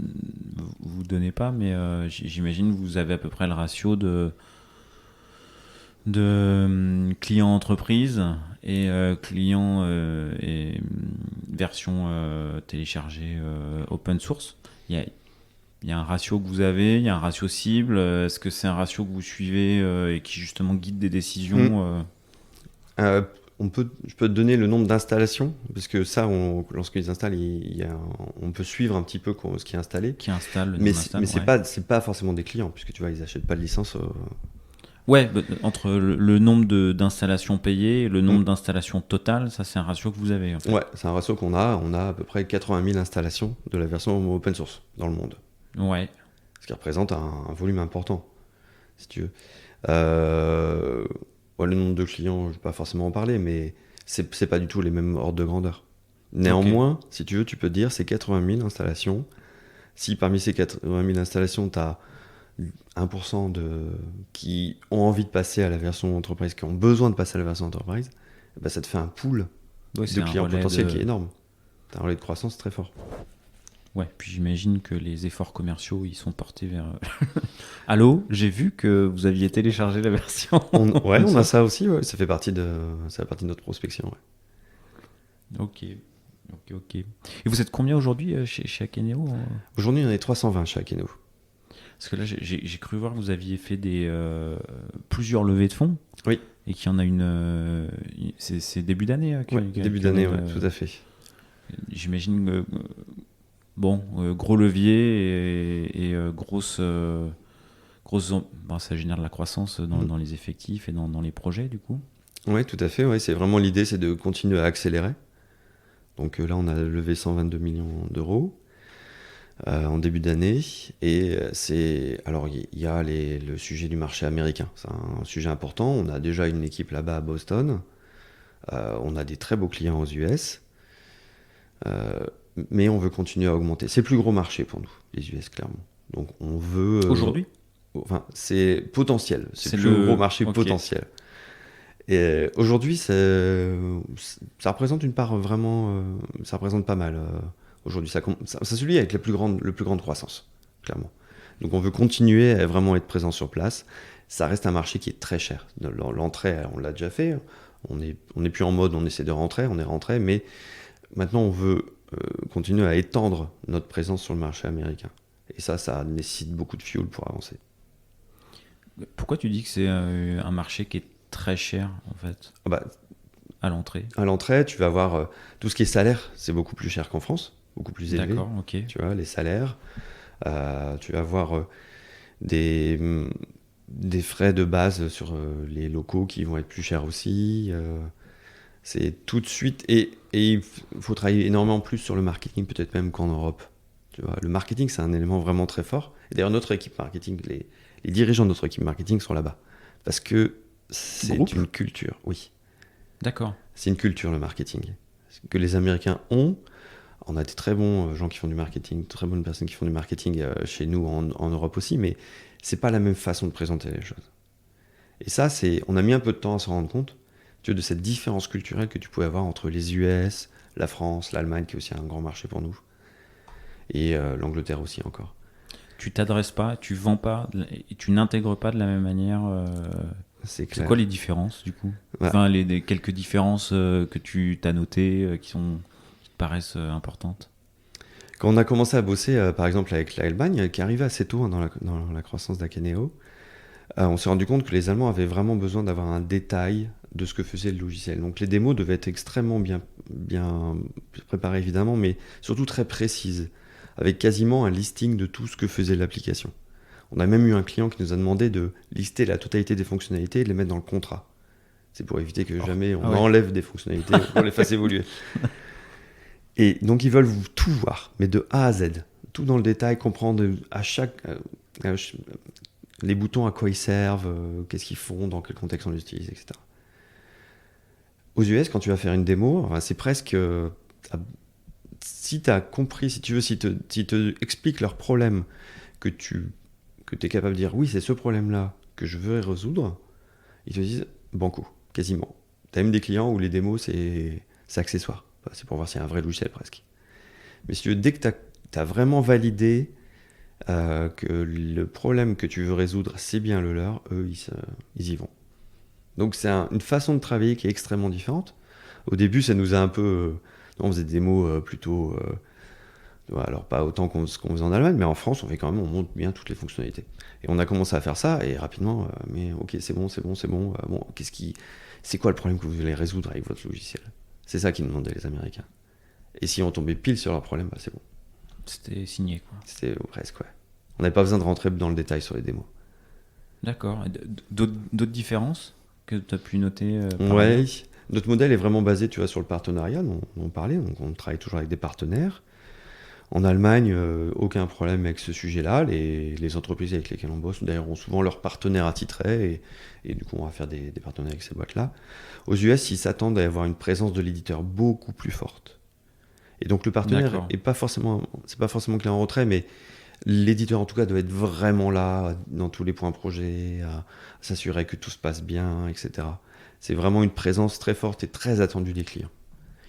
vous donnez pas, mais j'imagine que vous avez à peu près le ratio de clients entreprise et clients et version téléchargée open source. Il y a un ratio que vous avez, il y a un ratio cible. Est-ce que c'est un ratio que vous suivez et qui justement guide des décisions Je peux te donner le nombre d'installations, parce que ça, lorsqu'ils installent, on peut suivre un petit peu ce qui est installé. Qui installe, mais c'est pas forcément des clients, puisque tu vois, ils n'achètent pas de licence. Ouais, entre le nombre d'installations payées et le nombre d'installations totales, ça c'est un ratio que vous avez. En fait. Ouais, c'est un ratio qu'on a. On a à peu près 80 000 installations de la version open source dans le monde. Ouais. Ce qui représente un volume important, si tu veux. Le nombre de clients, je ne vais pas forcément en parler, mais c'est pas du tout les mêmes ordres de grandeur. Néanmoins, si tu veux, tu peux te dire c'est 80 000 installations. Si parmi ces 80 000 installations, tu as 1% qui ont envie de passer à la version entreprise, qui ont besoin de passer à la version entreprise, bah ça te fait un pool de clients potentiels qui est énorme. Tu as un relais de croissance très fort. Ouais, puis j'imagine que les efforts commerciaux, ils sont portés vers... Allô, j'ai vu que vous aviez téléchargé la version. On a ça aussi, ouais. Ça fait partie de notre prospection. Ouais. Ok. Et vous êtes combien aujourd'hui chez Akeneo Aujourd'hui, on est 320 chez Akeneo. Parce que là, j'ai cru voir que vous aviez fait plusieurs levées de fonds. Oui. Et qu'il y en a une... c'est début d'année début d'année, tout à fait. J'imagine que... gros levier et grosse... ça génère de la croissance dans les effectifs et dans les projets, du coup. Oui, tout à fait. Ouais. C'est vraiment l'idée, c'est de continuer à accélérer. Donc là, on a levé 122 millions d'euros en début d'année. Et alors, il y a le sujet du marché américain. C'est un sujet important. On a déjà une équipe là-bas à Boston. On a des très beaux clients aux US. Mais on veut continuer à augmenter. C'est le plus gros marché pour nous, les US, clairement. Donc on veut... Aujourd'hui ? C'est potentiel. C'est le plus gros marché potentiel. Et aujourd'hui, ça représente une part vraiment... ça représente pas mal. Aujourd'hui, ça celui avec le plus grande croissance, clairement. Donc on veut continuer à vraiment être présent sur place. Ça reste un marché qui est très cher. L'entrée, on l'a déjà fait. On n'est plus en mode on essaie de rentrer, on est rentré, mais maintenant on veut continuer à étendre notre présence sur le marché américain. Et ça nécessite beaucoup de fuel pour avancer. Pourquoi tu dis que c'est un marché qui est très cher, en fait ? à l'entrée. À l'entrée, tu vas avoir tout ce qui est salaire, c'est beaucoup plus cher qu'en France, beaucoup plus élevé. D'accord, ok. Tu vois, les salaires. Tu vas avoir des, des frais de base sur les locaux qui vont être plus chers aussi. C'est tout de suite. Et il faut travailler énormément plus sur le marketing, peut-être même qu'en Europe. Tu vois, le marketing, c'est un élément vraiment très fort. Et d'ailleurs, notre équipe marketing, les dirigeants de notre équipe marketing sont là-bas. Parce que c'est Groupe. une culture, oui. D'accord. C'est une culture, le marketing. Que les Américains ont. On a des très bons gens qui font du marketing, très bonnes personnes qui font du marketing chez nous en Europe aussi, mais c'est pas la même façon de présenter les choses. Et ça, on a mis un peu de temps à se rendre compte, tu vois, de cette différence culturelle que tu pouvais avoir entre les US, la France, l'Allemagne, qui est aussi un grand marché pour nous, et l'Angleterre aussi encore. Tu t'adresses pas, tu vends pas, et tu n'intègres pas de la même manière. C'est C'est clair. quoi les différences du coup? Ouais. Enfin, quelques différences que tu t'as notées qui te paraissent importantes. Quand on a commencé à bosser, par exemple, avec l'Allemagne, qui arrivait assez tôt dans la croissance d'Akeneo, on s'est rendu compte que les Allemands avaient vraiment besoin d'avoir un détail de ce que faisait le logiciel. Donc les démos devaient être extrêmement bien préparées, évidemment, mais surtout très précises, avec quasiment un listing de tout ce que faisait l'application. On a même eu un client qui nous a demandé de lister la totalité des fonctionnalités et de les mettre dans le contrat. C'est pour éviter que jamais on enlève des fonctionnalités pour les fasse évoluer. Et donc ils veulent tout voir, mais de A à Z, tout dans le détail, comprendre les boutons à quoi ils servent, qu'est-ce qu'ils font, dans quel contexte on les utilise, etc. Aux US, quand tu vas faire une démo, c'est presque si tu as compris, si tu veux, si te expliquent leurs problèmes, que tu es capable de dire oui, c'est ce problème-là que je veux résoudre, ils te disent banco, quasiment. Tu as même des clients où les démos, c'est accessoire. C'est pour voir s'il y a un vrai logiciel presque. Mais si tu veux, dès que tu as vraiment validé que le problème que tu veux résoudre, c'est bien le leur, eux, ils y vont. Donc c'est une façon de travailler qui est extrêmement différente. Au début, ça nous a un peu... on faisait des démos plutôt... alors pas autant qu'on faisait en Allemagne, mais en France, on monte bien toutes les fonctionnalités. Et on a commencé à faire ça, et rapidement, mais ok, c'est bon. Bon, c'est quoi le problème que vous voulez résoudre avec votre logiciel? C'est ça qu'ils nous demandaient les Américains. Et si on tombait pile sur leur problème, c'est bon. C'était signé, quoi. C'était presque, ouais. On n'avait pas besoin de rentrer dans le détail sur les démos. D'accord. D'autres différences que tu as pu noter Ouais. Notre modèle est vraiment basé, tu vois, sur le partenariat, dont on parlait. Donc on travaille toujours avec des partenaires. En Allemagne, aucun problème avec ce sujet-là. Les entreprises avec lesquelles on bosse, d'ailleurs, ont souvent leurs partenaires attitrés, et du coup, on va faire des partenaires avec ces boîtes-là. Aux US, ils s'attendent à avoir une présence de l'éditeur beaucoup plus forte. Et donc, le partenaire c'est pas forcément qu'il est en retrait, mais l'éditeur, en tout cas, doit être vraiment là dans tous les points projets, à s'assurer que tout se passe bien, etc. C'est vraiment une présence très forte et très attendue des clients.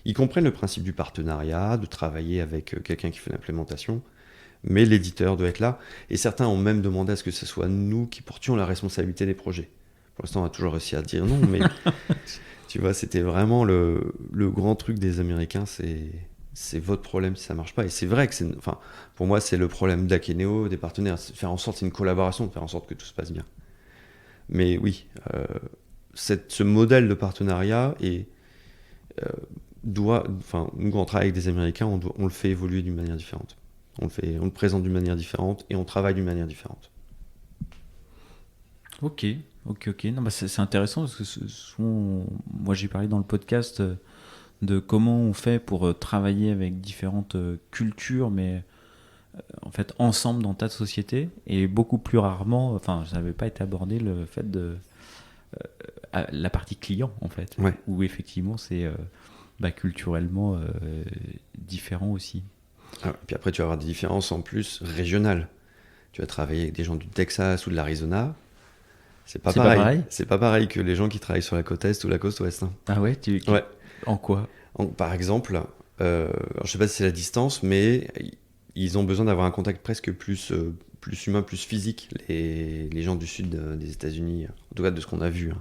Ils comprennent le principe du partenariat, de travailler avec quelqu'un qui fait l'implémentation, mais l'éditeur doit être là. Et certains ont même demandé à ce que ce soit nous qui portions la responsabilité des projets. Pour l'instant, on a toujours réussi à dire non, mais tu vois, c'était vraiment le grand truc des Américains, c'est votre problème si ça marche pas. Et c'est vrai que pour moi, c'est le problème d'Akeneo, des partenaires, faire en sorte, c'est une collaboration, de faire en sorte que tout se passe bien. Mais oui, ce modèle de partenariat nous, quand on travaille avec des Américains, on le fait évoluer d'une manière différente. On le présente d'une manière différente et on travaille d'une manière différente. Ok. Non, c'est intéressant parce que moi j'ai parlé dans le podcast de comment on fait pour travailler avec différentes cultures, mais en fait ensemble dans ta société, et beaucoup plus rarement, enfin ça n'avait pas été abordé le fait de la partie client en fait, ouais. Où effectivement c'est culturellement différent aussi. Puis après tu vas avoir des différences en plus régionales. Tu vas travailler avec des gens du Texas ou de l'Arizona. C'est pas pareil. C'est pas pareil que les gens qui travaillent sur la côte Est ou la côte Ouest. Hein. Ah ouais, ouais. En quoi? Par exemple, je sais pas si c'est la distance, mais ils ont besoin d'avoir un contact presque plus humain, plus physique, les gens du sud des États-Unis, en tout cas de ce qu'on a vu.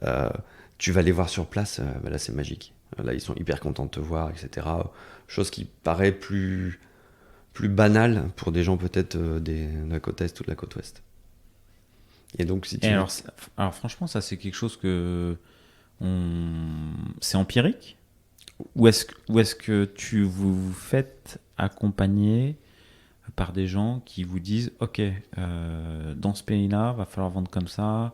Hein. Tu vas les voir sur place, là c'est magique. Là ils sont hyper contents de te voir, etc. Chose qui paraît plus banale pour des gens peut-être de la côte Est ou de la côte Ouest. Et donc, alors franchement, ça c'est quelque chose que c'est empirique, ou est-ce que tu vous faites accompagner par des gens qui vous disent ok, dans ce pays-là va falloir vendre comme ça,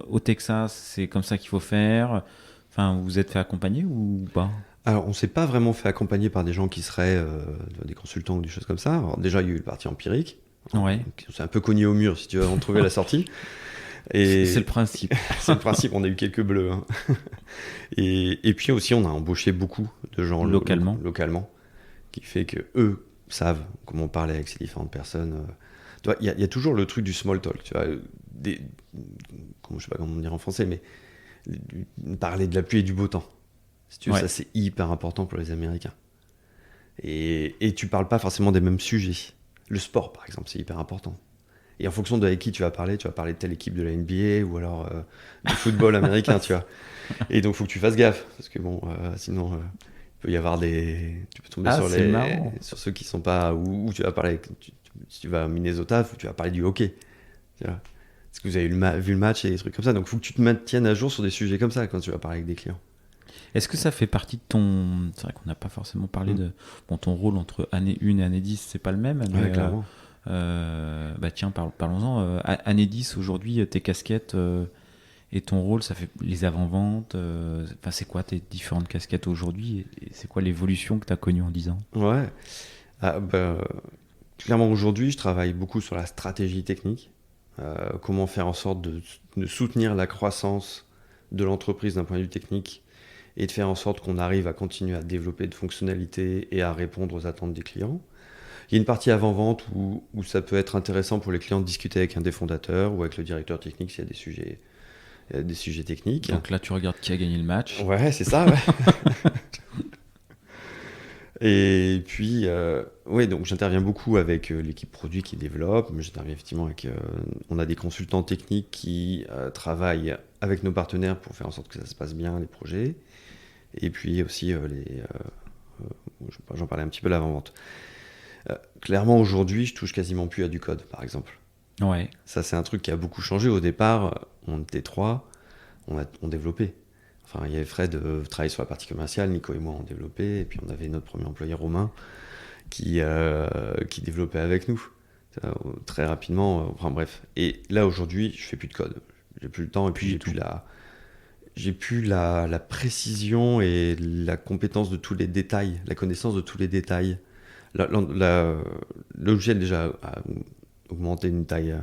au Texas c'est comme ça qu'il faut faire, enfin vous vous êtes fait accompagner ou pas? Alors, on s'est pas vraiment fait accompagner par des gens qui seraient des consultants ou des choses comme ça. Alors, déjà, il y a eu le parti empirique. Ouais, C'est un peu cogné au mur, si tu veux en trouver la sortie. c'est Et le principe. c'est le principe, on a eu quelques bleus, hein. Et puis aussi, on a embauché beaucoup de gens localement, qui fait que eux savent comment parler avec ces différentes personnes. Tu vois, il y a toujours le truc du small talk, tu vois, je sais pas comment dire en français, mais parler de la pluie et du beau temps. Si tu veux, Ouais. ça c'est hyper important pour les Américains. Et tu parles pas forcément des mêmes sujets. Le sport, par exemple, c'est hyper important. Et en fonction de avec qui tu vas parler de telle équipe de la NBA ou alors du football américain, tu vois. Et donc, faut que tu fasses gaffe, parce que bon, sinon, il peut y avoir tu peux tomber C'est marrant. sur ceux qui sont pas, ou tu vas parler, si tu vas à Minnesota, tu vas parler du hockey, tu vois. Est-ce que vous avez vu le match et des trucs comme ça? Donc, faut que tu te maintiennes à jour sur des sujets comme ça quand tu vas parler avec des clients. Est-ce que ça fait partie de ton... C'est vrai qu'on n'a pas forcément parlé de... Bon, ton rôle entre année 1 et année 10, c'est pas le même, mais Ouais, clairement. bah tiens, parlons-en. Année 10, aujourd'hui, tes casquettes et ton rôle, ça fait les avant-ventes. Enfin, c'est quoi tes différentes casquettes aujourd'hui et c'est quoi l'évolution que tu as connue en 10 ans? Ouais. Ah, bah, clairement, aujourd'hui, je travaille beaucoup sur la stratégie technique. Comment faire en sorte de soutenir la croissance de l'entreprise d'un point de vue technique et de faire en sorte qu'on arrive à continuer à développer de fonctionnalités et à répondre aux attentes des clients. Il y a une partie avant-vente où ça peut être intéressant pour les clients de discuter avec un des fondateurs ou avec le directeur technique s'il y a des sujets techniques. Donc là, tu regardes qui a gagné le match. Ouais, c'est ça, ouais. Et puis, ouais, donc j'interviens beaucoup avec l'équipe produit qui développe, mais j'interviens effectivement avec. On a des consultants techniques qui travaillent avec nos partenaires pour faire en sorte que ça se passe bien, les projets. Et puis aussi, j'en parlais un petit peu l'avant-vente. Clairement, aujourd'hui, je touche quasiment plus à du code, par exemple. Ouais. Ça, c'est un truc qui a beaucoup changé. Au départ, on était trois, on développait. Enfin, il y avait Fred travaillait sur la partie commerciale, Nico et moi on développait, et puis on avait notre premier employé Romain qui développait avec nous très rapidement. Enfin bref. Et là aujourd'hui, je fais plus de code. J'ai plus le temps et puis j'ai plus la précision et la compétence de tous les détails, la connaissance de tous les détails. Le logiciel déjà a augmenté une taille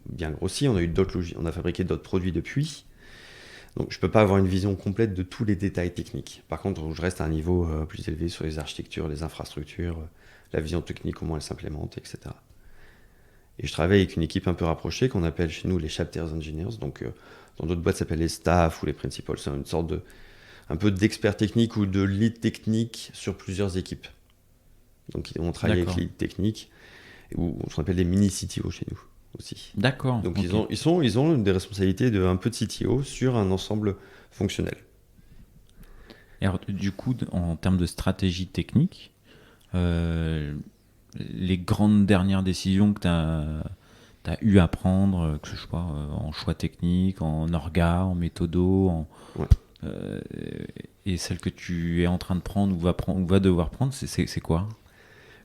bien grossie. On a eu on a fabriqué d'autres produits depuis. Donc je peux pas avoir une vision complète de tous les détails techniques. Par contre, je reste à un niveau plus élevé sur les architectures, les infrastructures, la vision technique, comment elle s'implémente, etc. Et je travaille avec une équipe un peu rapprochée qu'on appelle chez nous les chapters engineers. Donc dans d'autres boîtes, ça s'appelle les staff ou les principals. C'est une sorte un peu d'expert technique ou de lead technique sur plusieurs équipes. Donc on travaille avec lead technique, ou on appelle des mini CTO chez nous aussi. D'accord. Donc Okay. ils ont des responsabilités de un peu de CTO sur un ensemble fonctionnel. Et alors, du coup, en termes de stratégie technique, les grandes dernières décisions que tu as eu à prendre, que ce soit en choix technique, en orga, en méthodo, Ouais. et celles que tu es en train de prendre ou va devoir prendre, c'est quoi?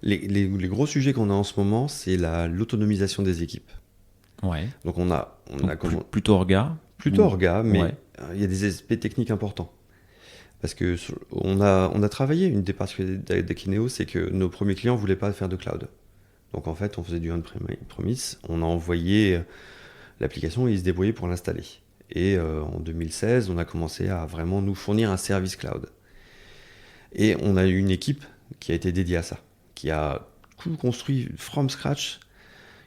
Les gros sujets qu'on a en ce moment, c'est l'autonomisation des équipes. Ouais. Donc on a plutôt orga. Plutôt orga, mais Ouais. il y a des aspects techniques importants. Parce que on a travaillé, une des particularités d'Akineo, c'est que nos premiers clients ne voulaient pas faire de cloud. Donc en fait, on faisait du on-premise, on a envoyé l'application et ils se débrouillaient pour l'installer. Et en 2016, on a commencé à vraiment nous fournir un service cloud. Et on a eu une équipe qui a été dédiée à ça, qui a tout construit from scratch.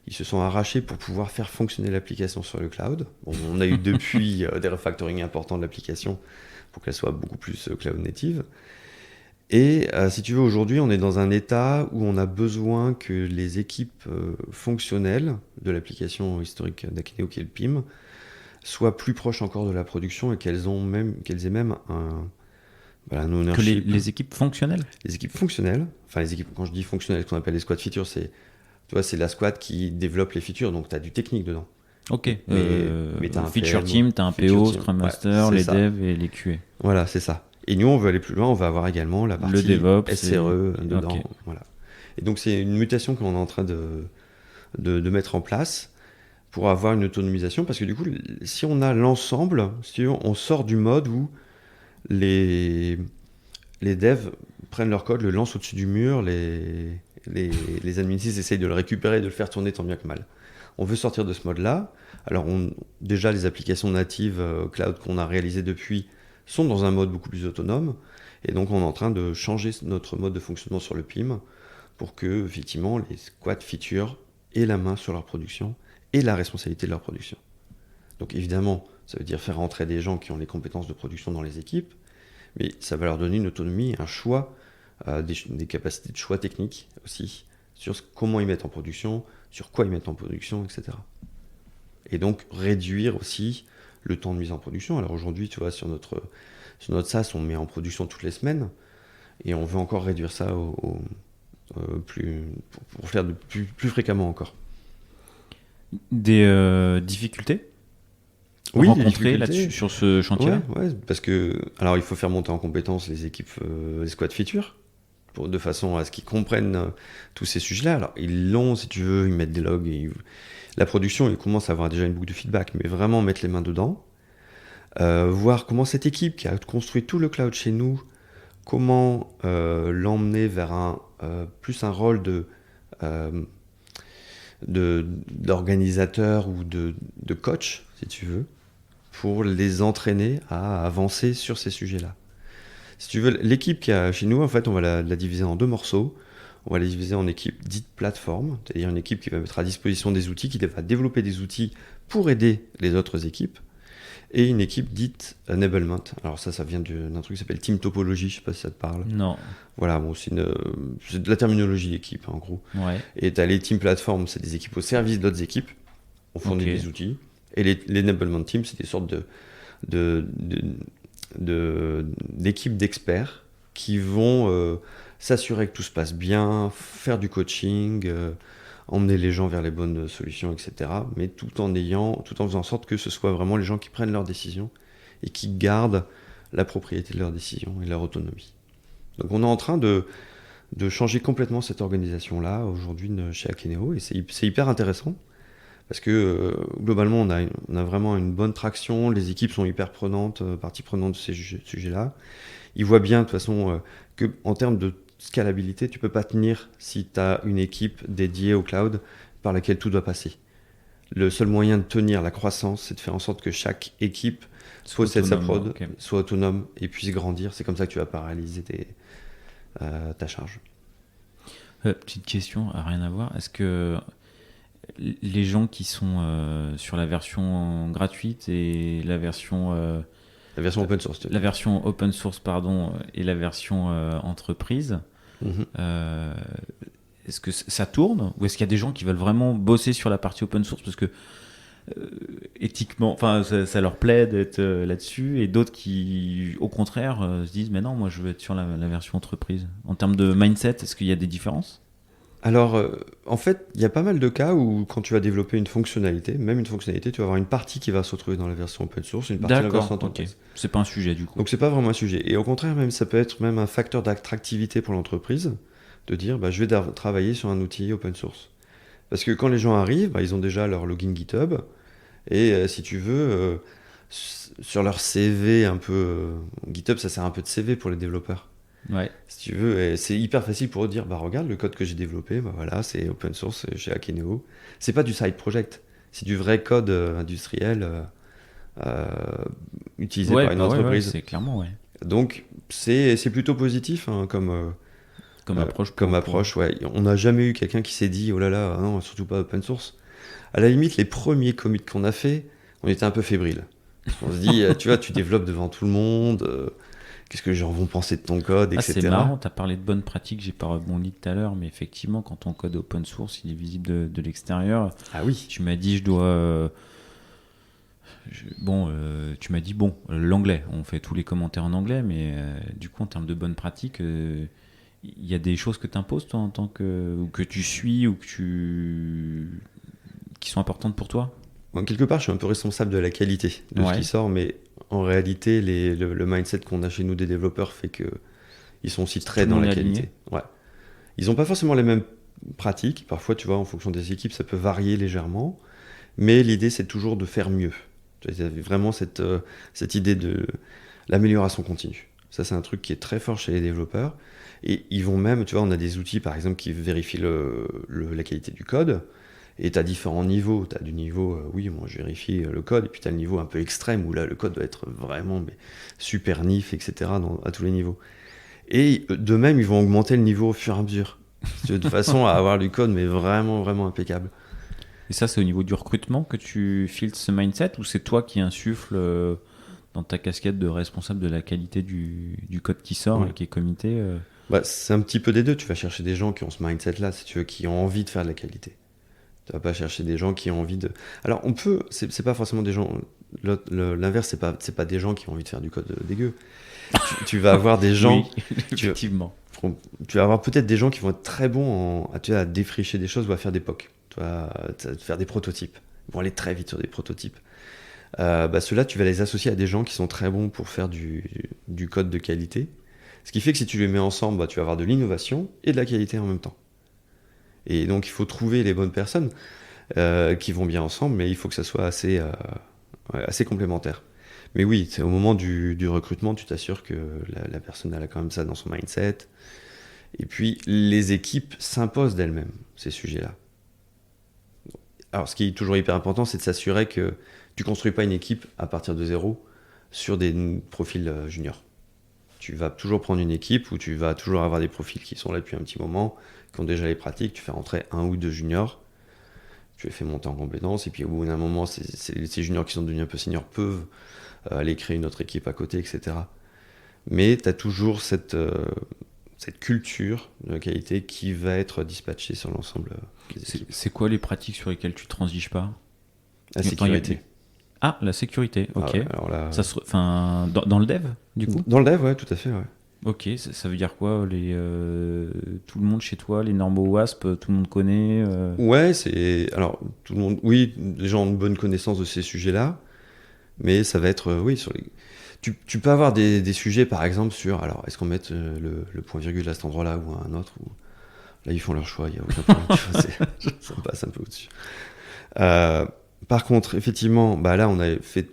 Ils se sont arrachés pour pouvoir faire fonctionner l'application sur le cloud. Bon, on a eu depuis des refactoring importants de l'application pour qu'elle soit beaucoup plus cloud native. Et si tu veux, aujourd'hui, on est dans un état où on a besoin que les équipes fonctionnelles de l'application historique d'Akineo, qui est le PIM, soient plus proches encore de la production et qu'elles aient même un ownership. Que les équipes fonctionnelles? Les équipes fonctionnelles, enfin les équipes, quand je dis fonctionnelles, ce qu'on appelle les squad features, c'est la squad qui développe les features, donc tu as du technique dedans. Ok. Mais t'as un feature PM, team, t'as un feature PO, team. Scrum Ouais, Master, c'est les ça. devs et les QA. Voilà, c'est ça. Et nous, on veut aller plus loin, on va avoir également la Le partie DevOps SRE et... dedans. Ok. Voilà. Et donc, c'est une mutation qu'on est en train de mettre en place pour avoir une autonomisation, parce que du coup, si on a l'ensemble, si tu veux, on sort du mode où les, les devs prennent leur code, le lancent au-dessus du mur, les administrateurs essayent de le récupérer et de le faire tourner tant bien que mal. On veut sortir de ce mode-là. Alors, déjà, les applications natives cloud qu'on a réalisées depuis sont dans un mode beaucoup plus autonome. Et donc, on est en train de changer notre mode de fonctionnement sur le PIM pour que, effectivement, les squad features aient la main sur leur production et la responsabilité de leur production. Donc, évidemment, ça veut dire faire rentrer des gens qui ont les compétences de production dans les équipes, mais ça va leur donner une autonomie, un choix, des capacités de choix techniques aussi, sur comment ils mettent en production, sur quoi ils mettent en production, etc. Et donc réduire aussi le temps de mise en production. Alors aujourd'hui, tu vois, sur notre SaaS, on met en production toutes les semaines, et on veut encore réduire ça pour faire de plus fréquemment encore. Des difficultés Oui, des rencontrées difficultés. là-dessus, sur ce chantier-là? Ouais, parce que alors il faut faire monter en compétence les équipes, les squad features, de façon à ce qu'ils comprennent tous ces sujets-là. Alors ils l'ont, si tu veux, ils mettent des logs, la production, ils commencent à avoir déjà une boucle de feedback, mais vraiment mettre les mains dedans, voir comment cette équipe qui a construit tout le cloud chez nous, comment l'emmener vers plus un rôle euh, d'organisateur ou de coach, si tu veux, pour les entraîner à avancer sur ces sujets-là. Si tu veux, l'équipe qu'il y a chez nous, en fait, on va la diviser en deux morceaux. On va la diviser en équipe dite plateforme, c'est-à-dire une équipe qui va mettre à disposition des outils, qui va développer des outils pour aider les autres équipes, et une équipe dite enablement. Alors ça vient d'un truc qui s'appelle team topologie, je sais pas si ça te parle. Non. Voilà, bon, c'est de la terminologie d'équipe, en gros. Ouais. Et tu as les team plateformes, c'est des équipes au service d'autres équipes. On fournit des outils. Et l'enablement team, c'est des sortes d'équipes d'experts qui vont s'assurer que tout se passe bien, faire du coaching, emmener les gens vers les bonnes solutions, etc. Mais tout en faisant en sorte que ce soit vraiment les gens qui prennent leurs décisions et qui gardent la propriété de leurs décisions et leur autonomie. Donc on est en train de changer complètement cette organisation-là aujourd'hui chez Akeneo, et c'est hyper intéressant parce que globalement on a vraiment une bonne traction, les équipes sont hyper prenantes, partie prenante de ces sujets-là. Ils voient bien de toute façon qu'en termes de scalabilité, tu peux pas tenir si tu as une équipe dédiée au cloud par laquelle tout doit passer. Le seul moyen de tenir la croissance, c'est de faire en sorte que chaque équipe possède sa prod, okay, soit autonome et puisse grandir. C'est comme ça que tu vas paralyser ta charge. Petite question, rien à voir. Est-ce que les gens qui sont sur la version gratuite et la version open source, la version open source et la version entreprise, est-ce que ça tourne, ou est-ce qu'il y a des gens qui veulent vraiment bosser sur la partie open source parce que éthiquement, enfin ça leur plaît d'être là-dessus, et d'autres qui au contraire se disent mais non, moi je veux être sur la version entreprise? En termes de mindset, est-ce qu'il y a des différences? Alors, en fait, il y a pas mal de cas où quand tu vas développer une fonctionnalité, même une fonctionnalité, tu vas avoir une partie qui va se retrouver dans la version open source, une partie dans la version entreprise. Okay. C'est pas un sujet du coup. Donc c'est pas vraiment un sujet. Et au contraire, même ça peut être même un facteur d'attractivité pour l'entreprise, de dire je vais travailler sur un outil open source. Parce que quand les gens arrivent, ils ont déjà leur login GitHub, et si tu veux, sur leur CV un peu... GitHub, ça sert un peu de CV pour les développeurs. Ouais. Si tu veux, c'est hyper facile pour eux de dire regarde le code que j'ai développé, voilà, c'est open source chez Akeneo. C'est pas du side project, c'est du vrai code industriel utilisé par une entreprise. C'est clairement, Donc c'est plutôt positif comme approche. Ouais. On n'a jamais eu quelqu'un qui s'est dit oh là là, non, surtout pas open source. À la limite, les premiers commits qu'on a fait, on était un peu fébrile. On se dit tu vois, tu développes devant tout le monde. Qu'est-ce que les gens vont penser de ton code, etc. C'est marrant, tu as parlé de bonnes pratiques, j'ai pas rebondi tout à l'heure, mais effectivement, quand ton code open source, il est visible de l'extérieur. Ah oui. Tu m'as dit, tu m'as dit, l'anglais, on fait tous les commentaires en anglais, mais du coup, en termes de bonnes pratiques, il y a des choses que tu imposes, toi, en tant ou que tu suis, ou qui sont importantes pour toi? quelque part, je suis un peu responsable de la qualité de ce Ouais. qui sort, mais en réalité, le mindset qu'on a chez nous des développeurs fait que ils sont aussi Tout très le dans monde la est aligné. qualité. Ouais. Ils n'ont pas forcément les mêmes pratiques. Parfois, tu vois, en fonction des équipes, ça peut varier légèrement. Mais l'idée, c'est toujours de faire mieux. Il y a vraiment cette idée de l'amélioration continue. Ça, c'est un truc qui est très fort chez les développeurs. Et ils vont même, tu vois, on a des outils, par exemple, qui vérifient la qualité du code. Et tu as différents niveaux. Tu as du niveau, oui, moi je vérifie le code. Et puis tu as le niveau un peu extrême où là, le code doit être vraiment mais, super nif, etc., à tous les niveaux. Et de même, ils vont augmenter le niveau au fur et à mesure. De façon à avoir du code, mais vraiment, vraiment impeccable. Et ça, c'est au niveau du recrutement que tu filtres ce mindset ou c'est toi qui insuffle dans ta casquette de responsable de la qualité du code qui sort Ouais. et qui est comité Bah, c'est un petit peu des deux. Tu vas chercher des gens qui ont ce mindset-là, si tu veux, qui ont envie de faire de la qualité. Tu vas pas chercher des gens qui ont envie de. Alors, on peut. C'est pas forcément des gens. L'inverse, c'est pas des gens qui ont envie de faire du code dégueu. Tu vas avoir des gens. Oui, Tu, effectivement. tu vas avoir peut-être des gens qui vont être très bons tu vois, à défricher des choses ou à faire des POC. Tu vois, à faire des prototypes. Ils vont aller très vite sur des prototypes. Bah, ceux-là, tu vas les associer à des gens qui sont très bons pour faire du code de qualité. Ce qui fait que si tu les mets ensemble, bah, tu vas avoir de l'innovation et de la qualité en même temps. Et donc, il faut trouver les bonnes personnes qui vont bien ensemble, mais il faut que ça soit assez complémentaire. Mais oui, c'est au moment du recrutement, tu t'assures que la personne elle a quand même ça dans son mindset. Et puis, les équipes s'imposent d'elles-mêmes, ces sujets-là. Alors, ce qui est toujours hyper important, c'est de s'assurer que tu construis pas une équipe à partir de zéro sur des profils juniors. Tu vas toujours prendre une équipe où tu vas toujours avoir des profils qui sont là depuis un petit moment, qui ont déjà les pratiques, tu fais rentrer un ou deux juniors, tu les fais monter en compétences, et puis au bout d'un moment, ces juniors qui sont devenus un peu seniors peuvent aller créer une autre équipe à côté, etc. Mais tu as toujours cette culture de qualité qui va être dispatchée sur l'ensemble des équipes. C'est quoi les pratiques sur lesquelles tu transiges pas? La Quand il y a- sécurité. Ah, la sécurité, Ah ok. ouais, alors là, Enfin, dans le dev, du coup? dans le dev, ouais, tout à fait, ouais. Ok, ça veut dire quoi tout le monde chez toi, les normaux WASP, tout le monde connaît Ouais, alors tout le monde, oui, les gens ont une bonne connaissance de ces sujets-là, mais ça va être, oui, tu peux avoir des sujets, par exemple, sur, alors, est-ce qu'on met le point-virgule à cet endroit-là ou à un autre, ou là, ils font leur choix, il n'y a aucun problème, tu vois, ça me passe un peu au-dessus. Euh, Par contre, effectivement, bah là, on a fait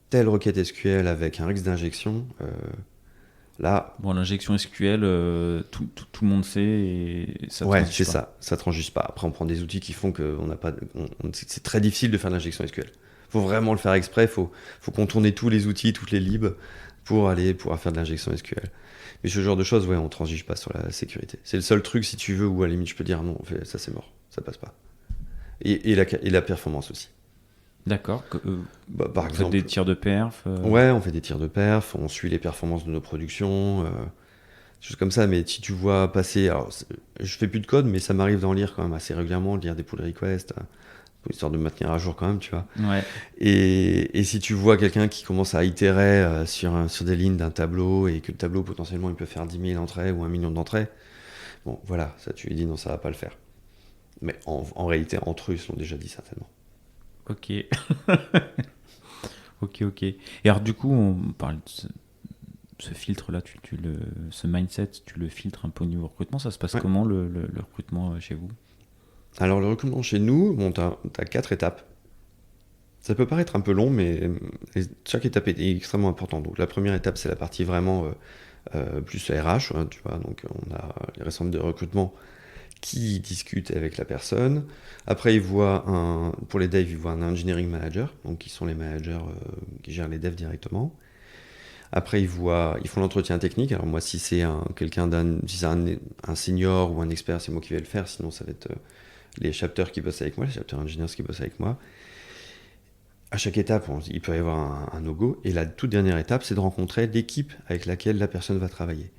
telle requête SQL avec un X d'injection, là, Bon, l'injection SQL, tout le monde sait et ça ouais, transige c'est pas. ça transige pas. Après, on prend des outils qui font que c'est très difficile de faire de l'injection SQL. Faut vraiment le faire exprès, faut contourner tous les outils, toutes les libs pour aller pouvoir faire de l'injection SQL. Mais ce genre de choses, ouais, on transige pas sur la sécurité. C'est le seul truc, si tu veux, où à la limite je peux dire non, ça c'est mort, ça passe pas. Et la performance aussi. D'accord. Bah, par Vous faites exemple, des tirs de perf ouais, on fait des tirs de perf, on suit les performances de nos productions, choses comme ça. Mais si tu vois passer, alors je fais plus de code, mais ça m'arrive d'en lire quand même assez régulièrement, de lire des pull requests, histoire de me maintenir à jour quand même, tu vois. Ouais. Et si tu vois quelqu'un qui commence à itérer sur des lignes d'un tableau et que le tableau potentiellement il peut faire 10 000 entrées ou 1 million d'entrées, bon voilà, ça tu lui dis non, ça va pas le faire. Mais en réalité, entre eux, ils se l'ont déjà dit certainement. Ok. Ok. Et alors, du coup, on parle de ce filtre-là, ce mindset, tu le filtres un peu au niveau recrutement. Ça se passe Ouais. comment le recrutement chez vous? Alors le recrutement chez nous, bon, t'as 4 étapes. Ça peut paraître un peu long, mais chaque étape est extrêmement importante. Donc la première étape, c'est la partie vraiment plus RH, hein, tu vois. Donc on a les responsables de recrutement qui discutent avec la personne. Après, pour les devs, ils voient un engineering manager, donc qui sont les managers qui gèrent les devs directement. Après, ils font l'entretien technique. Alors moi, si c'est si c'est un senior ou un expert, c'est moi qui vais le faire. Sinon, ça va être les chapters qui bossent avec moi, les chapter engineers qui bossent avec moi. À chaque étape, il peut y avoir un no-go. Et la toute dernière étape, c'est de rencontrer l'équipe avec laquelle la personne va travailler.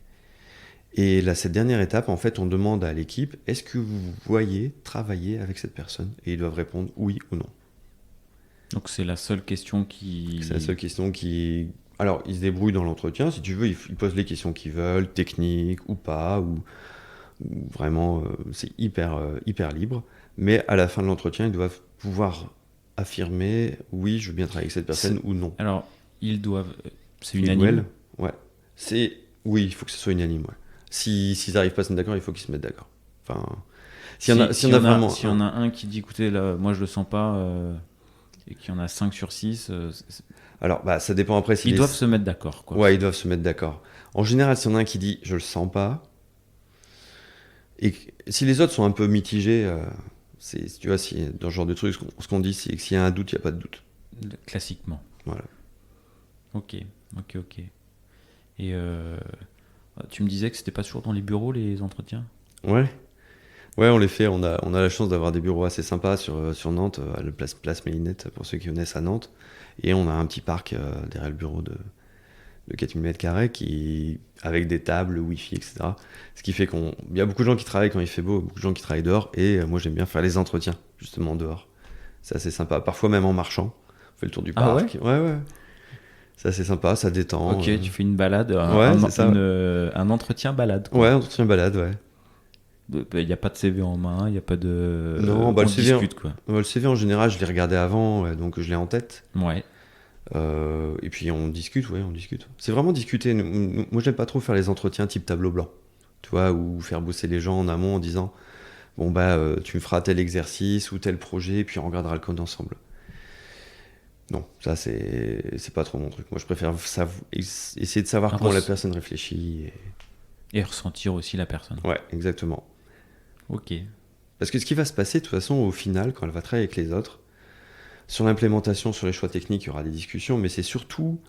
Et là, cette dernière étape, en fait, on demande à l'équipe, est-ce que vous voyez travailler avec cette personne? Et ils doivent répondre oui ou non. Donc, c'est la seule question C'est la seule question qui... Alors, ils se débrouillent dans l'entretien, si tu veux, ils posent les questions qu'ils veulent, techniques ou pas, ou vraiment, c'est hyper libre. Mais à la fin de l'entretien, ils doivent pouvoir affirmer, oui, je veux bien travailler avec cette personne ou non. Alors, ils doivent. C'est Miguel, unanime. ouais. Oui, il faut que ce soit unanime, ouais. S'ils n'arrivent pas à se mettre d'accord, il faut qu'ils se mettent d'accord. Enfin, s'il y en a, s'il y en a vraiment. S'il y en a un qui dit, écoutez, là, moi je le sens pas, et qu'il y en a 5 sur 6, Alors, bah, ça dépend après si ils les. doivent se mettre d'accord, quoi. Ouais, ils doivent se mettre d'accord. En général, s'il y en a un qui dit je le sens pas, et si les autres sont un peu mitigés, tu vois, si, dans ce genre de truc, ce qu'on dit, c'est que s'il y a un doute, il n'y a pas de doute. Classiquement. Voilà. Ok. Et tu me disais que c'était pas toujours dans les bureaux, les entretiens? Ouais. Ouais, on les fait. On a la chance d'avoir des bureaux assez sympas sur Nantes, à la place Mélinette, pour ceux qui connaissent à Nantes. Et on a un petit parc derrière le bureau de 4000 mètres carrés avec des tables, Wi-Fi, etc. Ce qui fait qu'il y a beaucoup de gens qui travaillent quand il fait beau, beaucoup de gens qui travaillent dehors. Et moi, j'aime bien faire les entretiens, justement, dehors. C'est assez sympa. Parfois même en marchant. On fait le tour du Ah parc. Ouais. C'est assez sympa, ça détend. Ok, tu fais une balade, c'est ça. un entretien balade, quoi. Ouais, entretien balade, ouais. Il n'y a pas de CV en main, il n'y a pas de. Non, bah, on le CV, discute, quoi. Le CV en général, je l'ai regardé avant, ouais, donc je l'ai en tête. Ouais. Et puis on discute, ouais, on discute. C'est vraiment discuter. Moi, j'aime pas trop faire les entretiens type tableau blanc, tu vois, ou faire bosser les gens en amont en disant, bon bah, tu me feras tel exercice ou tel projet, et puis on regardera le code ensemble. Non, ça c'est pas trop mon truc. Moi, je préfère essayer de savoir comment la personne réfléchit. Et ressentir aussi la personne. Ouais, exactement. Ok. Parce que ce qui va se passer, de toute façon, au final, quand elle va travailler avec les autres, sur l'implémentation, sur les choix techniques, il y aura des discussions, mais c'est surtout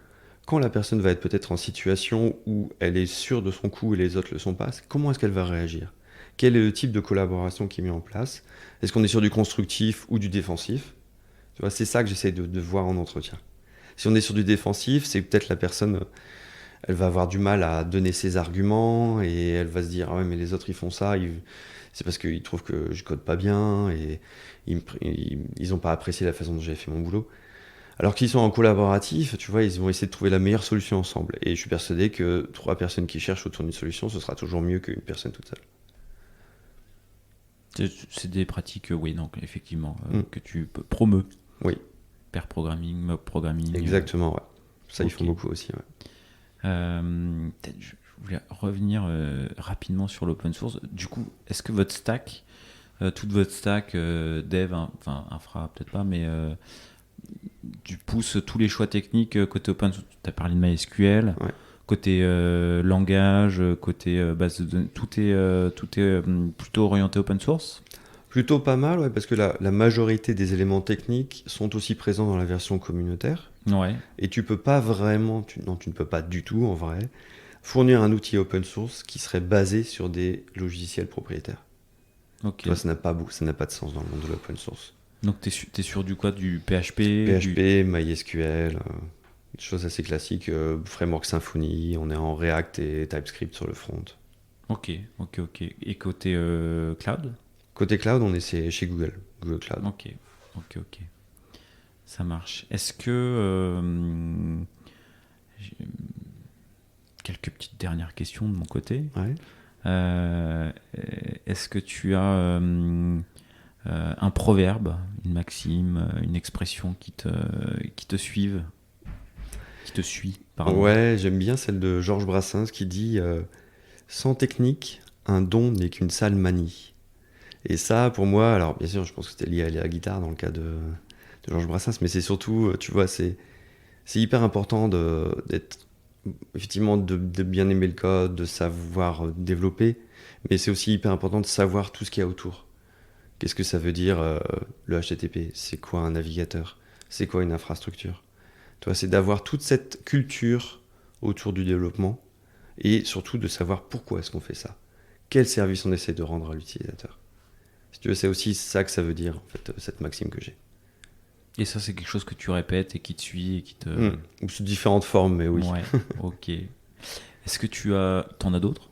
quand la personne va être peut-être en situation où elle est sûre de son coup et les autres ne le sont pas, comment est-ce qu'elle va réagir? Quel est le type de collaboration qui est mis en place? Est-ce qu'on est sur du constructif ou du défensif? Tu vois, c'est ça que j'essaie de voir en entretien. Si on est sur du défensif, c'est peut-être la personne, elle va avoir du mal à donner ses arguments et elle va se dire ah ouais mais les autres ils font ça, c'est parce qu'ils trouvent que je code pas bien et ils ont pas apprécié la façon dont j'ai fait mon boulot. Alors qu'ils sont en collaboratif, tu vois, ils vont essayer de trouver la meilleure solution ensemble. Et je suis persuadé que 3 personnes qui cherchent autour d'une solution, ce sera toujours mieux qu'une personne toute seule. C'est des pratiques, oui, donc effectivement, que tu promeus. Oui. Pair programming, mob programming. Exactement, ouais. Ça, ils font beaucoup aussi, ouais. Peut-être je voulais revenir rapidement sur l'open source. Du coup, est-ce que votre stack, toute votre stack dev, enfin infra peut-être pas, mais tu pousses tous les choix techniques côté open source? Tu as parlé de MySQL, ouais. Côté langage, côté base de données, tout est plutôt orienté open source? Plutôt pas mal, ouais, parce que la majorité des éléments techniques sont aussi présents dans la version communautaire. Ouais. Et tu peux pas vraiment, tu ne peux pas du tout en vrai, fournir un outil open source qui serait basé sur des logiciels propriétaires. Ok. Tu vois, ça n'a pas de sens dans le monde de l'open source. Donc t'es sur du quoi? Du PHP? MySQL, des choses assez classiques, framework Symfony, on est en React et TypeScript sur le front. Ok. Et côté cloud? Côté cloud, on est chez Google Cloud. Ok. Ça marche. Est-ce que... quelques petites dernières questions de mon côté. Ouais. Est-ce que tu as un proverbe, une maxime, une expression qui te suit, pardon. Ouais, j'aime bien celle de Georges Brassens qui dit sans technique, un don n'est qu'une sale manie. Et ça, pour moi, alors bien sûr, je pense que c'était lié à la guitare dans le cas de Georges Brassens, mais c'est surtout, tu vois, c'est hyper important d'être, effectivement, de bien aimer le code, de savoir développer, mais c'est aussi hyper important de savoir tout ce qu'il y a autour. Qu'est-ce que ça veut dire le HTTP? C'est quoi un navigateur? C'est quoi une infrastructure? Tu vois, c'est d'avoir toute cette culture autour du développement et surtout de savoir pourquoi est-ce qu'on fait ça. Quel service on essaie de rendre à l'utilisateur. Si tu veux, c'est aussi ça que ça veut dire, en fait, cette maxime que j'ai. Et ça, c'est quelque chose que tu répètes et qui te suit et qui te... Ou sous différentes formes, mais oui. Ouais, ok. Est-ce que t'en as d'autres?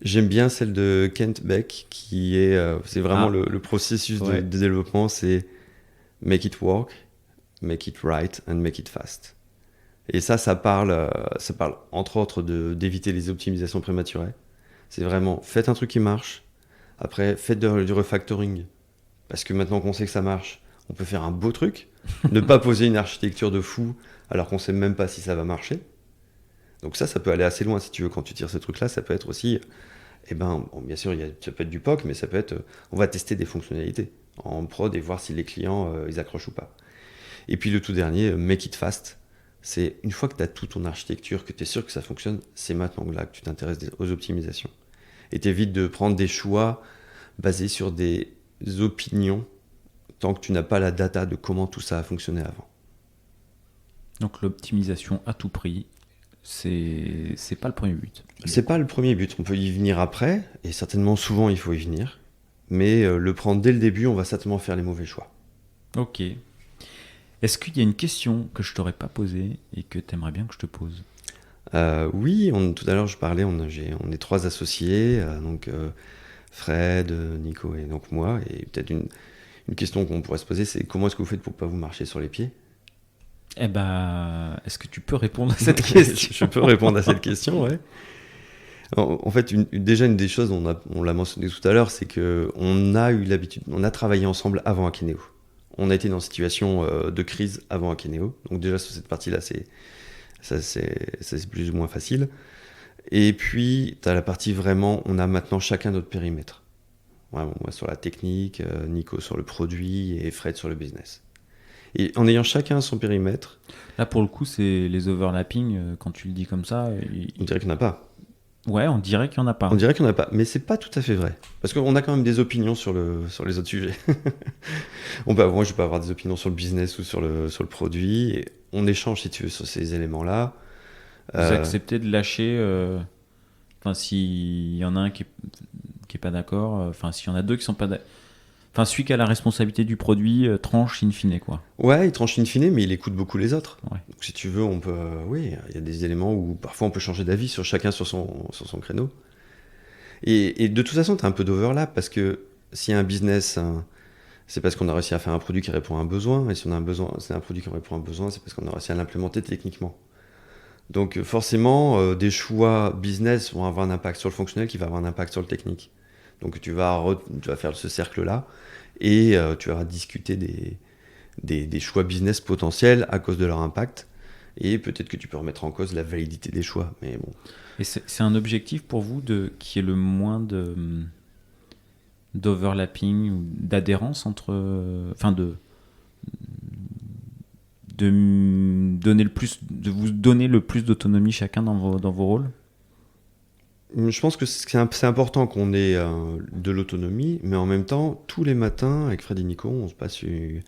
J'aime bien celle de Kent Beck, qui est... c'est vraiment le processus de développement, c'est make it work, make it right and make it fast. Et ça parle entre autres d'éviter les optimisations prématurées. C'est vraiment, faites un truc qui marche, après faites du refactoring. Parce que maintenant qu'on sait que ça marche, On peut faire un beau truc, ne pas poser une architecture de fou alors qu'on sait même pas si ça va marcher. Donc ça peut aller assez loin si tu veux quand tu tires ce truc-là. Ça peut être aussi, bien sûr, ça peut être du POC, mais ça peut être, on va tester des fonctionnalités en prod et voir si les clients ils accrochent ou pas. Et puis le tout dernier, make it fast. C'est une fois que tu as toute ton architecture, que tu es sûr que ça fonctionne, c'est maintenant là que tu t'intéresses aux optimisations. Et t'évites de prendre des choix basés sur des opinions tant que tu n'as pas la data de comment tout ça a fonctionné avant. Donc l'optimisation à tout prix, c'est pas le premier but. C'est pas le premier but, on peut y venir après, et certainement souvent il faut y venir, mais le prendre dès le début, on va certainement faire les mauvais choix. Ok. Est-ce qu'il y a une question que je t'aurais pas posée et que tu aimerais bien que je te pose? Oui, tout à l'heure je parlais, on est 3 associés, Fred, Nico et donc moi, et peut-être une question qu'on pourrait se poser, c'est comment est-ce que vous faites pour pas vous marcher sur les pieds? Eh ben, est-ce que tu peux répondre à cette question? Je peux répondre à cette question, ouais. En fait, déjà une des choses, on l'a mentionné tout à l'heure, c'est que on a eu l'habitude, on a travaillé ensemble avant Akeneo. On a été dans une situation de crise avant Akeneo, donc déjà sur cette partie-là, c'est plus ou moins facile. Et puis, tu as la partie vraiment, on a maintenant chacun notre périmètre. Vraiment, moi sur la technique, Nico sur le produit et Fred sur le business. Et en ayant chacun son périmètre... Là, pour le coup, c'est les overlapping, quand tu le dis comme ça... On dirait qu'il n'y en a pas. Ouais, on dirait qu'il n'y en a pas. On dirait qu'il n'y en a pas, mais c'est pas tout à fait vrai. Parce qu'on a quand même des opinions sur les autres sujets. Moi, je peux avoir des opinions sur le business ou sur le produit. Et on échange, si tu veux, sur ces éléments-là. Vous acceptez de lâcher... s'il y en a un qui est pas d'accord, s'il y en a deux qui sont pas d'accord... celui qui a la responsabilité du produit tranche in fine, quoi. Ouais, il tranche in fine, mais il écoute beaucoup les autres. Ouais. Donc, si tu veux, on peut... oui, il y a des éléments où parfois on peut changer d'avis sur chacun sur son créneau. Et de toute façon, tu as un peu d'overlap, parce que s'il y a un business, c'est parce qu'on a réussi à faire un produit qui répond à un besoin, et si on a un besoin, c'est un produit qui répond à un besoin, c'est parce qu'on a réussi à l'implémenter techniquement. Donc forcément, des choix business vont avoir un impact sur le fonctionnel qui va avoir un impact sur le technique. Donc tu vas faire ce cercle-là et tu vas discuter des choix business potentiels à cause de leur impact. Et peut-être que tu peux remettre en cause la validité des choix. Mais bon. Et c'est un objectif pour vous qui est le moins d'overlapping ou d'adhérence entre... de vous donner le plus d'autonomie chacun dans vos rôles? Je pense que c'est important qu'on ait de l'autonomie, mais en même temps, tous les matins, avec Fred et Nico, on se passe une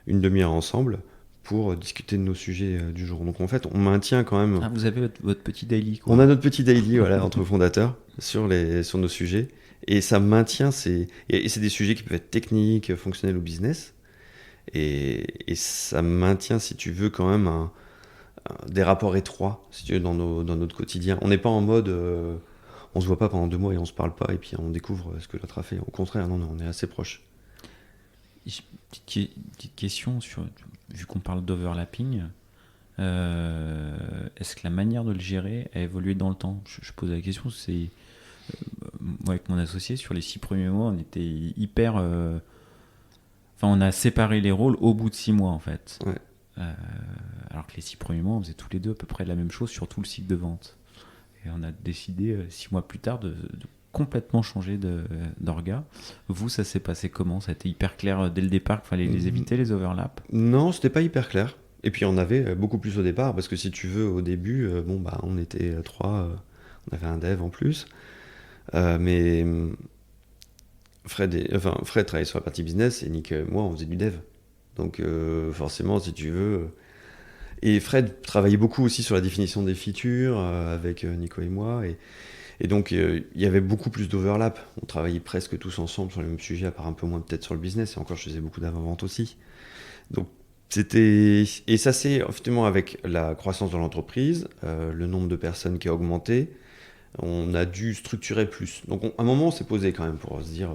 demi-heure ensemble pour discuter de nos sujets du jour. Donc en fait, on maintient quand même... Ah, vous avez votre petit daily, quoi. On a notre petit daily, voilà, entre fondateurs, sur nos sujets. Et ça maintient... Et c'est des sujets qui peuvent être techniques, fonctionnels ou business. Et ça maintient, si tu veux, quand même des rapports étroits, si tu veux, dans notre quotidien. On n'est pas en mode... on se voit pas pendant 2 mois et on se parle pas et puis on découvre ce que l'autre a fait. Au contraire, non, on est assez proches. Petite question, vu qu'on parle d'overlapping, est-ce que la manière de le gérer a évolué dans le temps? Je pose la question, c'est... moi, avec mon associé, sur les 6 premiers mois, on était hyper... on a séparé les rôles au bout de 6 mois, en fait. Ouais. Alors que les 6 premiers mois, on faisait tous les deux à peu près la même chose sur tout le cycle de vente. Et on a décidé 6 mois plus tard de complètement changer d'orga. Vous, ça s'est passé comment? Ça a été hyper clair dès le départ qu'il fallait les éviter, les overlaps? Non, c'était pas hyper clair. Et puis on avait beaucoup plus au départ, parce que si tu veux, au début, on était 3, on avait un dev en plus. Mais Fred travaillait sur la partie business et Nick et moi, on faisait du dev. Donc forcément, si tu veux... Et Fred travaillait beaucoup aussi sur la définition des features avec Nico et moi. Et donc, il y avait beaucoup plus d'overlap. On travaillait presque tous ensemble sur les mêmes sujets, à part un peu moins peut-être sur le business. Et encore, je faisais beaucoup d'avant-vente aussi. Donc, et ça, c'est effectivement avec la croissance de l'entreprise, le nombre de personnes qui a augmenté, on a dû structurer plus. Donc, à un moment, on s'est posé quand même pour se dire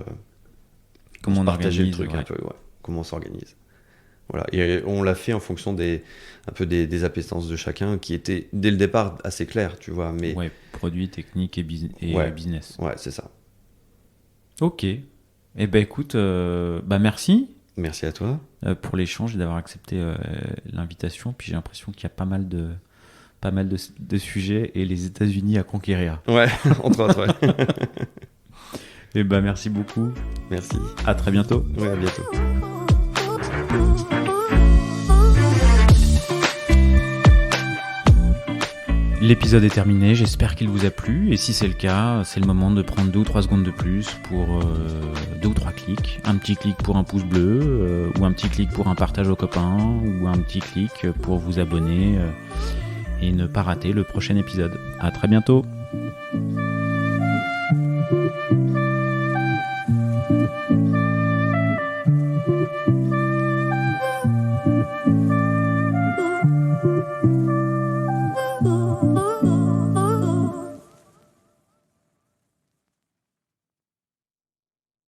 comment on partager organise, le truc ouais. un peu, ouais. Comment on s'organise. Voilà. Et on l'a fait en fonction des appétences de chacun, qui étaient dès le départ assez claires, tu vois. Mais... Ouais, produit, technique et ouais. business. Ouais, c'est ça. Ok. Eh ben écoute, merci. Merci à toi. Pour l'échange et d'avoir accepté l'invitation. Puis j'ai l'impression qu'il y a pas mal de sujets et les États-Unis à conquérir. Ouais, entre autres, ouais. Et merci beaucoup. Merci. À très bientôt. Ouais, à bientôt. L'épisode est terminé, j'espère qu'il vous a plu, et si c'est le cas, c'est le moment de prendre 2 ou 3 secondes de plus pour 2 ou 3 clics. Un petit clic pour un pouce bleu, ou un petit clic pour un partage aux copains, ou un petit clic pour vous abonner et ne pas rater le prochain épisode. À très bientôt.